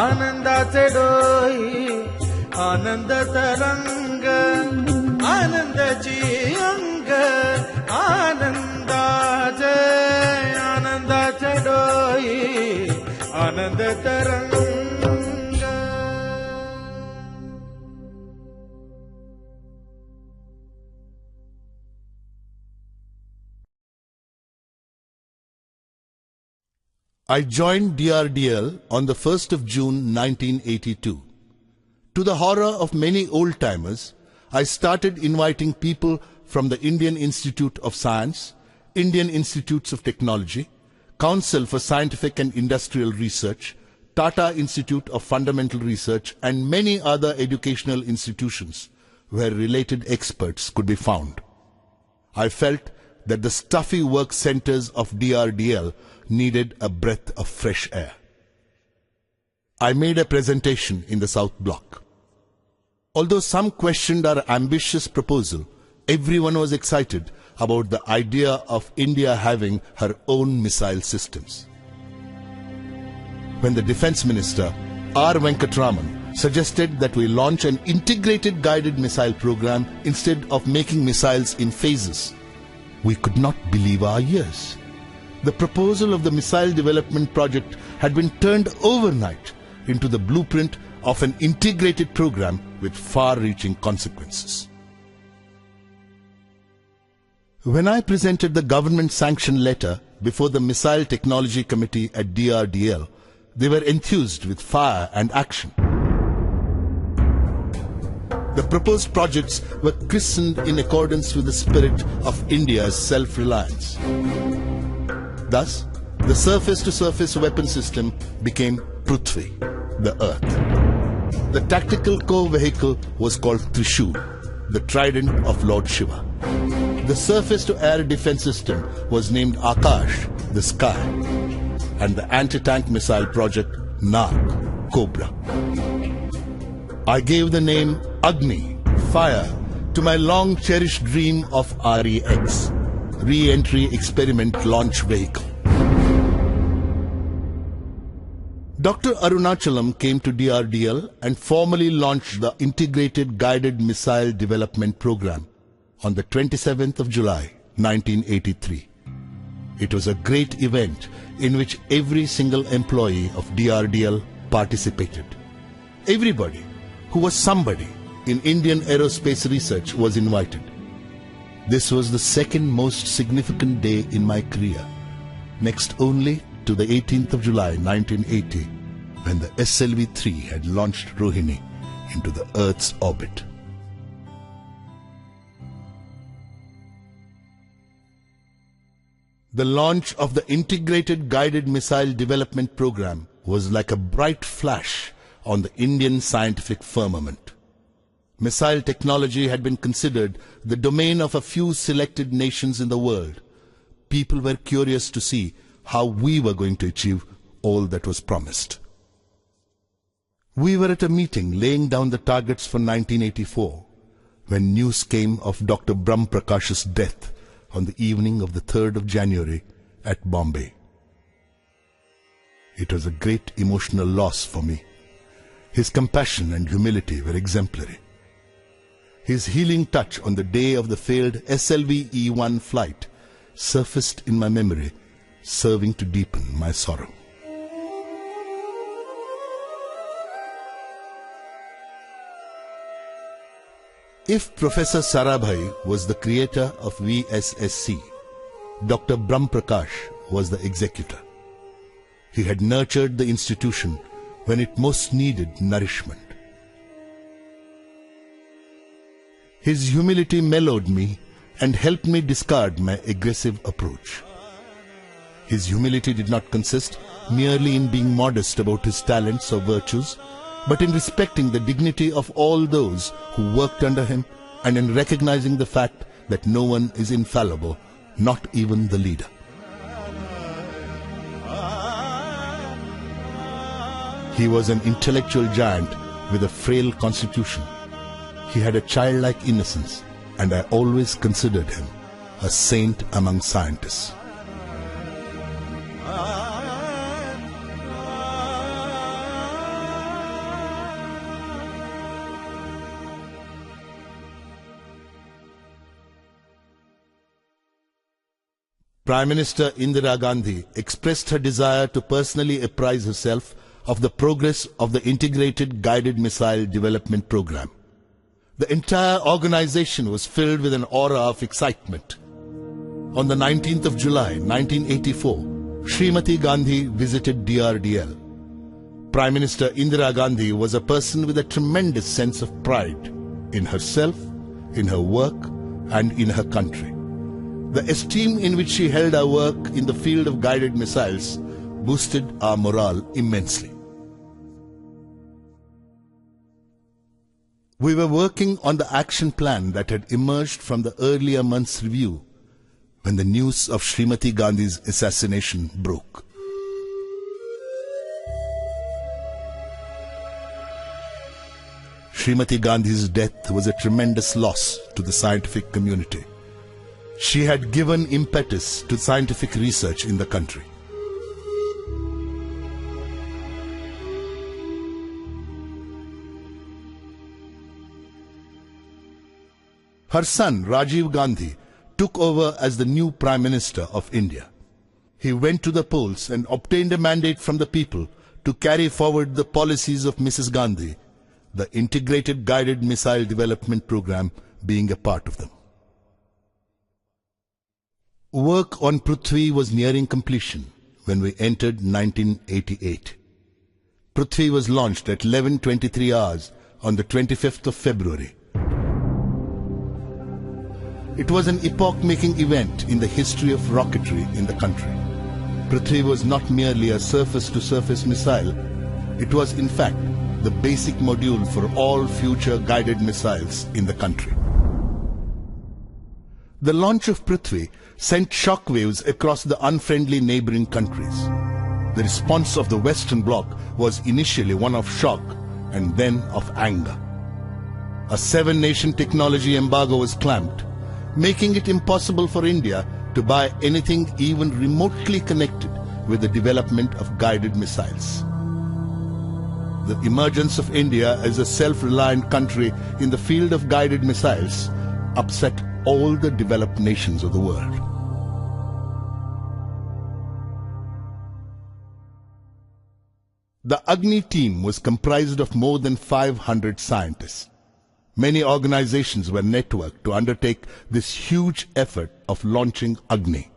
आनंदाचे डोई आनंद तरंग आनंदाची अंग आनंदाचे आनंदाचे डोई आनंद तरंग. I joined DRDL on the 1st of June 1982. To the horror of many old-timers, I started inviting people from the Indian Institute of Science, Indian Institutes of Technology, Council for Scientific and Industrial Research, Tata Institute of Fundamental Research, and many other educational institutions where related experts could be found. I felt that the stuffy work centers of DRDL needed a breath of fresh air. I made a presentation in the South Block. Although some questioned our ambitious proposal, everyone was excited about the idea of India having her own missile systems. When the Defence Minister, R. Venkatraman, suggested that we launch an integrated guided missile program instead of making missiles in phases, we could not believe our ears. The proposal of the missile development project had been turned overnight into the blueprint of an integrated program with far-reaching consequences. When I presented the government-sanctioned letter before the Missile Technology Committee at DRDL, they were enthused with fire and action. The proposed projects were christened in accordance with the spirit of India's self-reliance. Thus, the surface-to-surface weapon system became Prithvi, the earth. The tactical core vehicle was called Trishul, the trident of Lord Shiva. The surface-to-air defense system was named Akash, the sky, and the anti-tank missile project Nag, Cobra. I gave the name Agni, fire, to my long-cherished dream of REX, Re-Entry Experiment Launch Vehicle. Dr. Arunachalam came to DRDL and formally launched the Integrated Guided Missile Development Program on the 27th of July, 1983. It was a great event in which every single employee of DRDL participated. Everybody who was somebody in Indian aerospace research was invited. This was the second most significant day in my career, next only to the 18th of July 1980, when the SLV-3 had launched Rohini into the Earth's orbit. The launch of the Integrated Guided Missile Development Program was like a bright flash on the Indian scientific firmament. Missile technology had been considered the domain of a few selected nations in the world. People were curious to see how we were going to achieve all that was promised. We were at a meeting laying down the targets for 1984 when news came of Dr. Brahm Prakash's death on the evening of the 3rd of January at Bombay. It was a great emotional loss for me. His compassion and humility were exemplary. His healing touch on the day of the failed SLV-E1 flight surfaced in my memory, serving to deepen my sorrow. If Professor Sarabhai was the creator of VSSC, Dr. Brahm Prakash was the executor. He had nurtured the institution when it most needed nourishment. His humility mellowed me and helped me discard my aggressive approach. His humility did not consist merely in being modest about his talents or virtues, but in respecting the dignity of all those who worked under him and in recognizing the fact that no one is infallible, not even the leader. He was an intellectual giant with a frail constitution. He had a childlike innocence, and I always considered him a saint among scientists. Prime Minister Indira Gandhi expressed her desire to personally apprise herself of the progress of the Integrated Guided Missile Development Program. The entire organization was filled with an aura of excitement. On the 19th of July, 1984, Srimati Gandhi visited DRDL. Prime Minister Indira Gandhi was a person with a tremendous sense of pride in herself, in her work, and in her country. The esteem in which she held our work in the field of guided missiles boosted our morale immensely. We were working on the action plan that had emerged from the earlier month's review when the news of Srimati Gandhi's assassination broke. Srimati Gandhi's death was a tremendous loss to the scientific community. She had given impetus to scientific research in the country. Her son, Rajiv Gandhi, took over as the new Prime Minister of India. He went to the polls and obtained a mandate from the people to carry forward the policies of Mrs. Gandhi, the Integrated Guided Missile Development Program being a part of them. Work on Prithvi was nearing completion when we entered 1988. Prithvi was launched at 11:23 hours on the 25th of February. It was an epoch-making event in the history of rocketry in the country. Prithvi was not merely a surface-to-surface missile. It was, in fact, the basic module for all future guided missiles in the country. The launch of Prithvi sent shockwaves across the unfriendly neighboring countries. The response of the Western Bloc was initially one of shock and then of anger. A 7-nation technology embargo was clamped, making it impossible for India to buy anything even remotely connected with the development of guided missiles. The emergence of India as a self-reliant country in the field of guided missiles upset all the developed nations of the world. The Agni team was comprised of more than 500 scientists. Many organizations were networked to undertake this huge effort of launching Agni.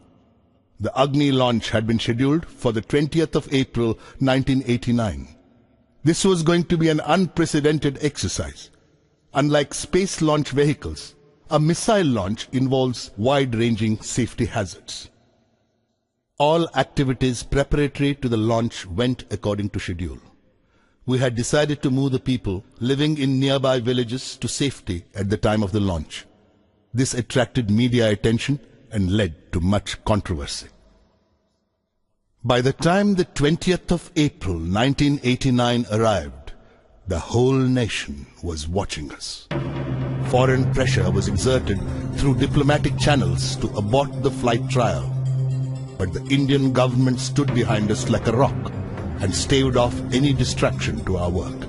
The Agni launch had been scheduled for the 20th of April 1989. This was going to be an unprecedented exercise. Unlike space launch vehicles, a missile launch involves wide-ranging safety hazards. All activities preparatory to the launch went according to schedule. We had decided to move the people living in nearby villages to safety at the time of the launch. This attracted media attention and led to much controversy. By the time the 20th of April 1989 arrived, the whole nation was watching us. Foreign pressure was exerted through diplomatic channels to abort the flight trial, but the Indian government stood behind us like a rock and staved off any distraction to our work.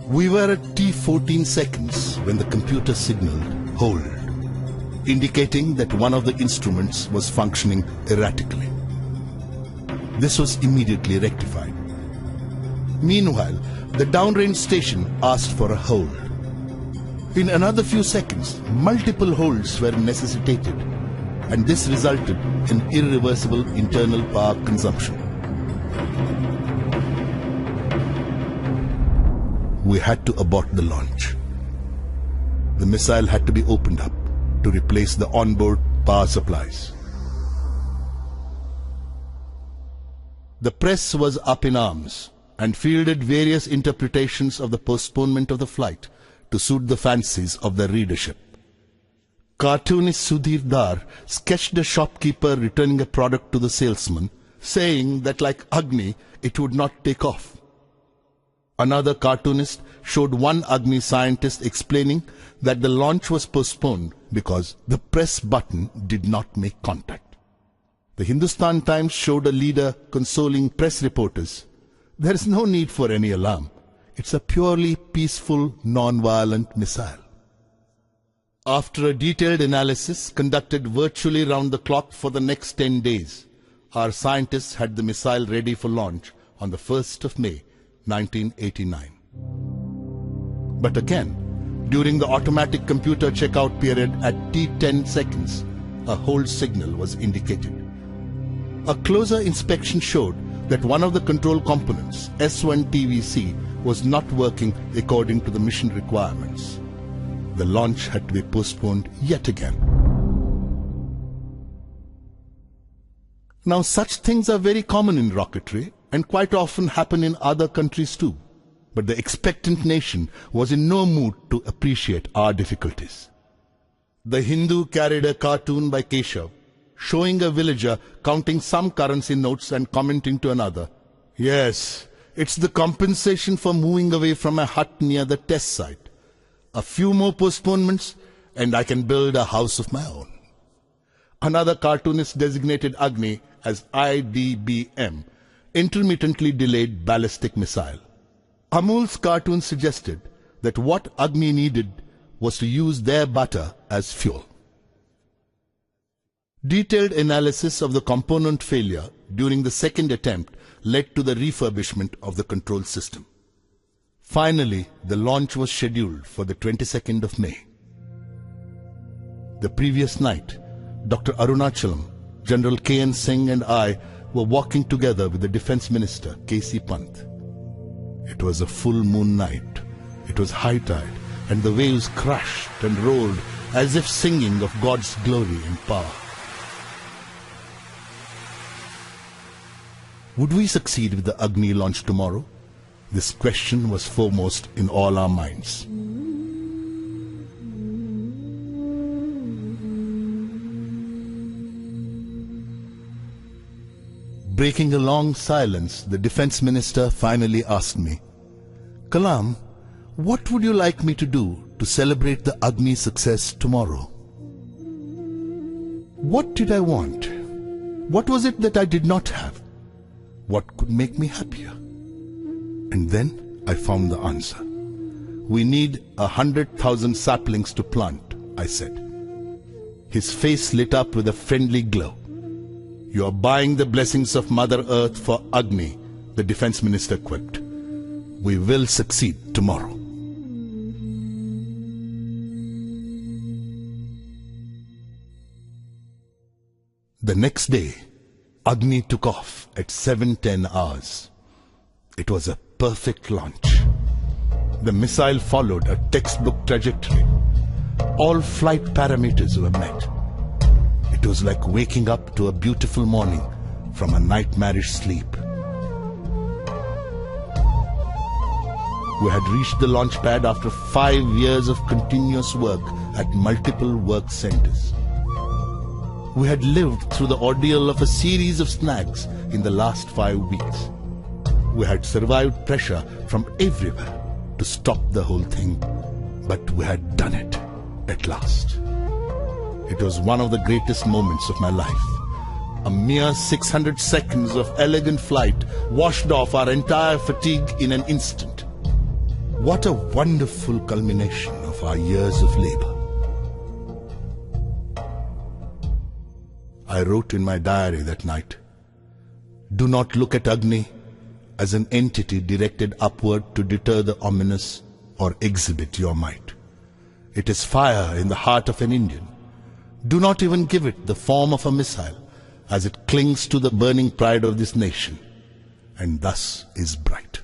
We were at T14 seconds when the computer signaled hold, indicating that one of the instruments was functioning erratically. This was immediately rectified. Meanwhile, the downrange station asked for a hold. In another few seconds, multiple holds were necessitated, and this resulted in irreversible internal power consumption. We had to abort the launch. The missile had to be opened up to replace the onboard power supplies. The press was up in arms and fielded various interpretations of the postponement of the flight to suit the fancies of the readership. Cartoonist Sudhir Dar sketched a shopkeeper returning a product to the salesman, saying that like Agni, it would not take off. Another cartoonist showed one Agni scientist explaining that the launch was postponed because the press button did not make contact. The Hindustan Times showed a leader consoling press reporters. There is no need for any alarm. It's a purely peaceful, non-violent missile. After a detailed analysis conducted virtually round the clock for the next 10 days, our scientists had the missile ready for launch on the 1st of May, 1989. But again, during the automatic computer checkout period at T10 seconds, a hold signal was indicated. A closer inspection showed that one of the control components, S1 TVC, was not working according to the mission requirements. The launch had to be postponed yet again. Now, such things are very common in rocketry and quite often happen in other countries too. But the expectant nation was in no mood to appreciate our difficulties. The Hindu carried a cartoon by Keshav, showing a villager counting some currency notes and commenting to another, "Yes, It's the compensation for moving away from a hut near the test site. A few more postponements and I can build a house of my own. Another cartoonist designated Agni as IDBM, intermittently delayed ballistic missile. Amul's cartoon suggested that what Agni needed was to use their butter as fuel. Detailed analysis of the component failure during the second attempt led to the refurbishment of the control system. Finally, the launch was scheduled for the 22nd of May. The previous night, Dr. Arunachalam, General K.N. Singh and I were walking together with the Defense Minister, K.C. Pant. It was a full moon night. It was high tide, and the waves crashed and rolled as if singing of God's glory and power. Would we succeed with the Agni launch tomorrow? This question was foremost in all our minds. Breaking a long silence, the Defense Minister finally asked me, "Kalam, what would you like me to do to celebrate the Agni success tomorrow?" What did I want? What was it that I did not have? What could make me happier? And then I found the answer. We need 100,000 saplings to plant, I said. His face lit up with a friendly glow. You are buying the blessings of Mother Earth for Agni, the Defense Minister quipped. We will succeed tomorrow. The next day, Agni took off at 7:10 hours. It was a perfect launch. The missile followed a textbook trajectory. All flight parameters were met. It was like waking up to a beautiful morning from a nightmarish sleep. We had reached the launch pad after 5 years of continuous work at multiple work centers. We had lived through the ordeal of a series of snags in the last 5 weeks. We had survived pressure from everywhere to stop the whole thing, but we had done it at last. It was one of the greatest moments of my life. A mere 600 seconds of elegant flight washed off our entire fatigue in an instant. What a wonderful culmination of our years of labor. I wrote in my diary that night, "Do not look at Agni as an entity directed upward to deter the ominous or exhibit your might. It is fire in the heart of an Indian. Do not even give it the form of a missile, as it clings to the burning pride of this nation, and thus is bright."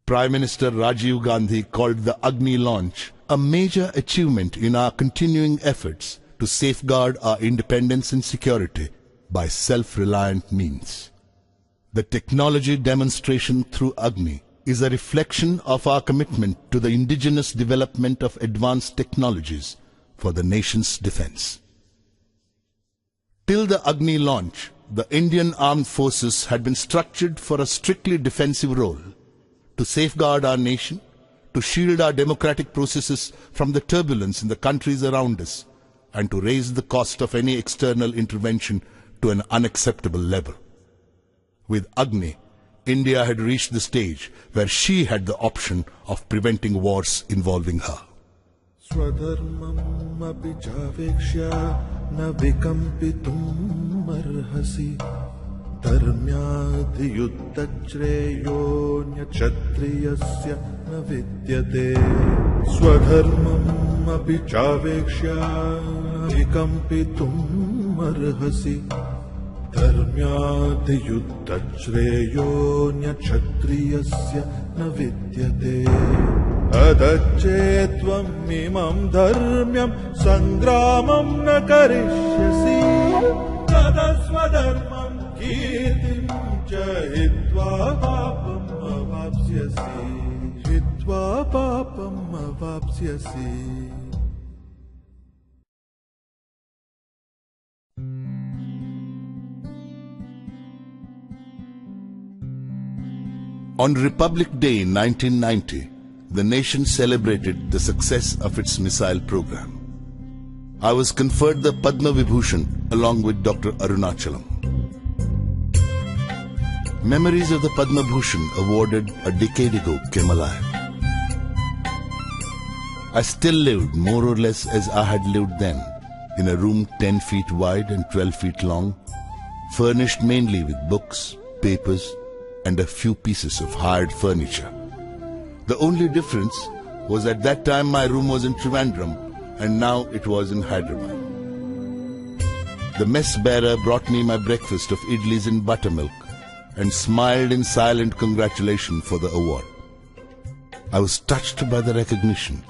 Prime Minister Rajiv Gandhi called the Agni launch a major achievement in our continuing efforts to safeguard our independence and security by self-reliant means. The technology demonstration through Agni is a reflection of our commitment to the indigenous development of advanced technologies for the nation's defense. Till the Agni launch, the Indian Armed Forces had been structured for a strictly defensive role, to safeguard our nation, to shield our democratic processes from the turbulence in the countries around us, and to raise the cost of any external intervention to an unacceptable level. With Agni, India had reached the stage where she had the option of preventing wars involving her. Swadharmam abhijaveksha na vikampitum arhasi dharmyadhi yuddhachreyo kshatriyasya na vidyate. Swadharmam abhijaveksha vikampitum arhasi dharmyadhi yuddhachreyo kshatriyasya na vidyate. Adachetvam imam dharmyam sangramam na karishyasi tadaswadharmam kirtim cha hitva papam avapsyasi. Hitva papam avapsyasi. On Republic Day in 1990, the nation celebrated the success of its missile program. I was conferred the Padma Vibhushan along with Dr. Arunachalam. Memories of the Padma Bhushan awarded a decade ago came alive. I still lived more or less as I had lived then, in a room 10 feet wide and 12 feet long, furnished mainly with books, papers, and a few pieces of hired furniture. The only difference was at that time my room was in Trivandrum and now it was in Hyderabad. The mess bearer brought me my breakfast of idlis and buttermilk and smiled in silent congratulation for the award. I was touched by the recognition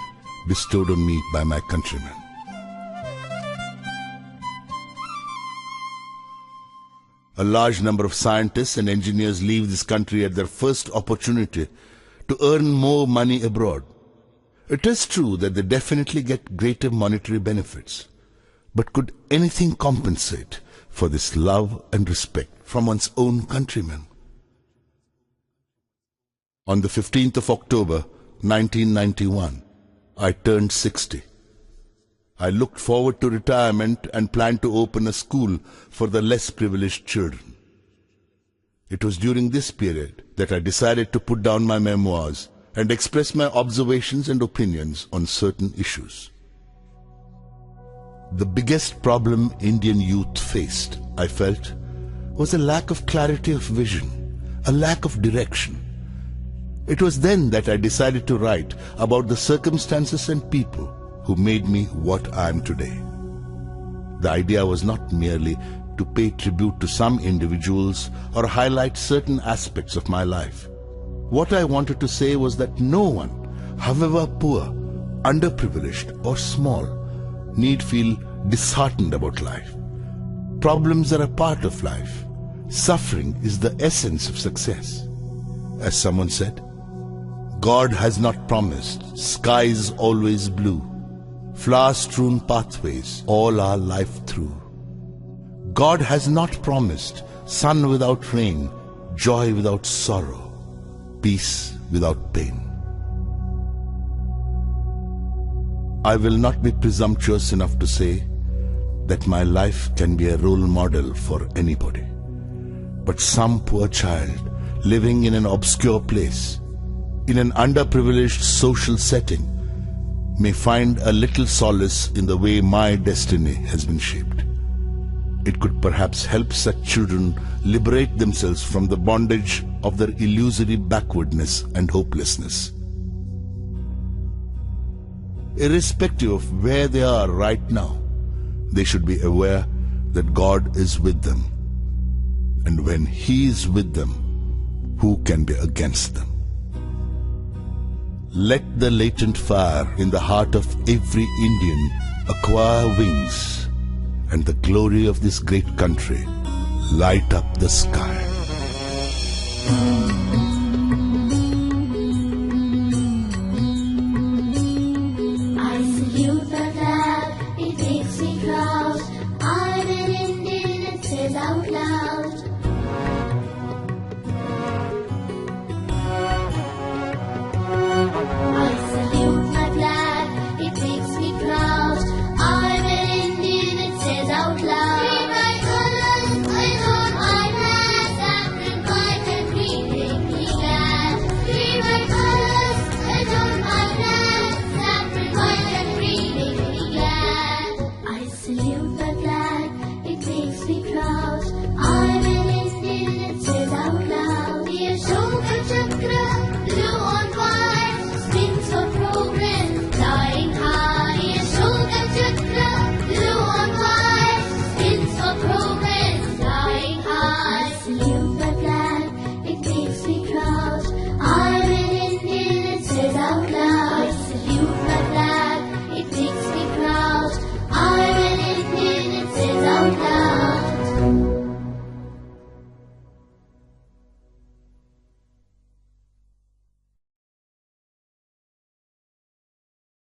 bestowed on me by my countrymen. A large number of scientists and engineers leave this country at their first opportunity to earn more money abroad. It is true that they definitely get greater monetary benefits, but could anything compensate for this love and respect from one's own countrymen? On the 15th of October, 1991, I turned 60. I looked forward to retirement and planned to open a school for the less privileged children. It was during this period that I decided to put down my memoirs and express my observations and opinions on certain issues. The biggest problem Indian youth faced, I felt, was a lack of clarity of vision, a lack of direction. It was then that I decided to write about the circumstances and people who made me what I am today. The idea was not merely to pay tribute to some individuals or highlight certain aspects of my life. What I wanted to say was that no one, however poor, underprivileged or small, need feel disheartened about life. Problems are a part of life. Suffering is the essence of success. As someone said, God has not promised skies always blue, flower-strewn pathways all our life through. God has not promised sun without rain, joy without sorrow, peace without pain. I will not be presumptuous enough to say that my life can be a role model for anybody. But some poor child living in an obscure place, in an underprivileged social setting, may find a little solace in the way my destiny has been shaped. It could perhaps help such children liberate themselves from the bondage of their illusory backwardness and hopelessness. Irrespective of where they are right now, they should be aware that God is with them. And when He is with them, who can be against them? Let the latent fire in the heart of every Indian acquire wings, and the glory of this great country light up the sky.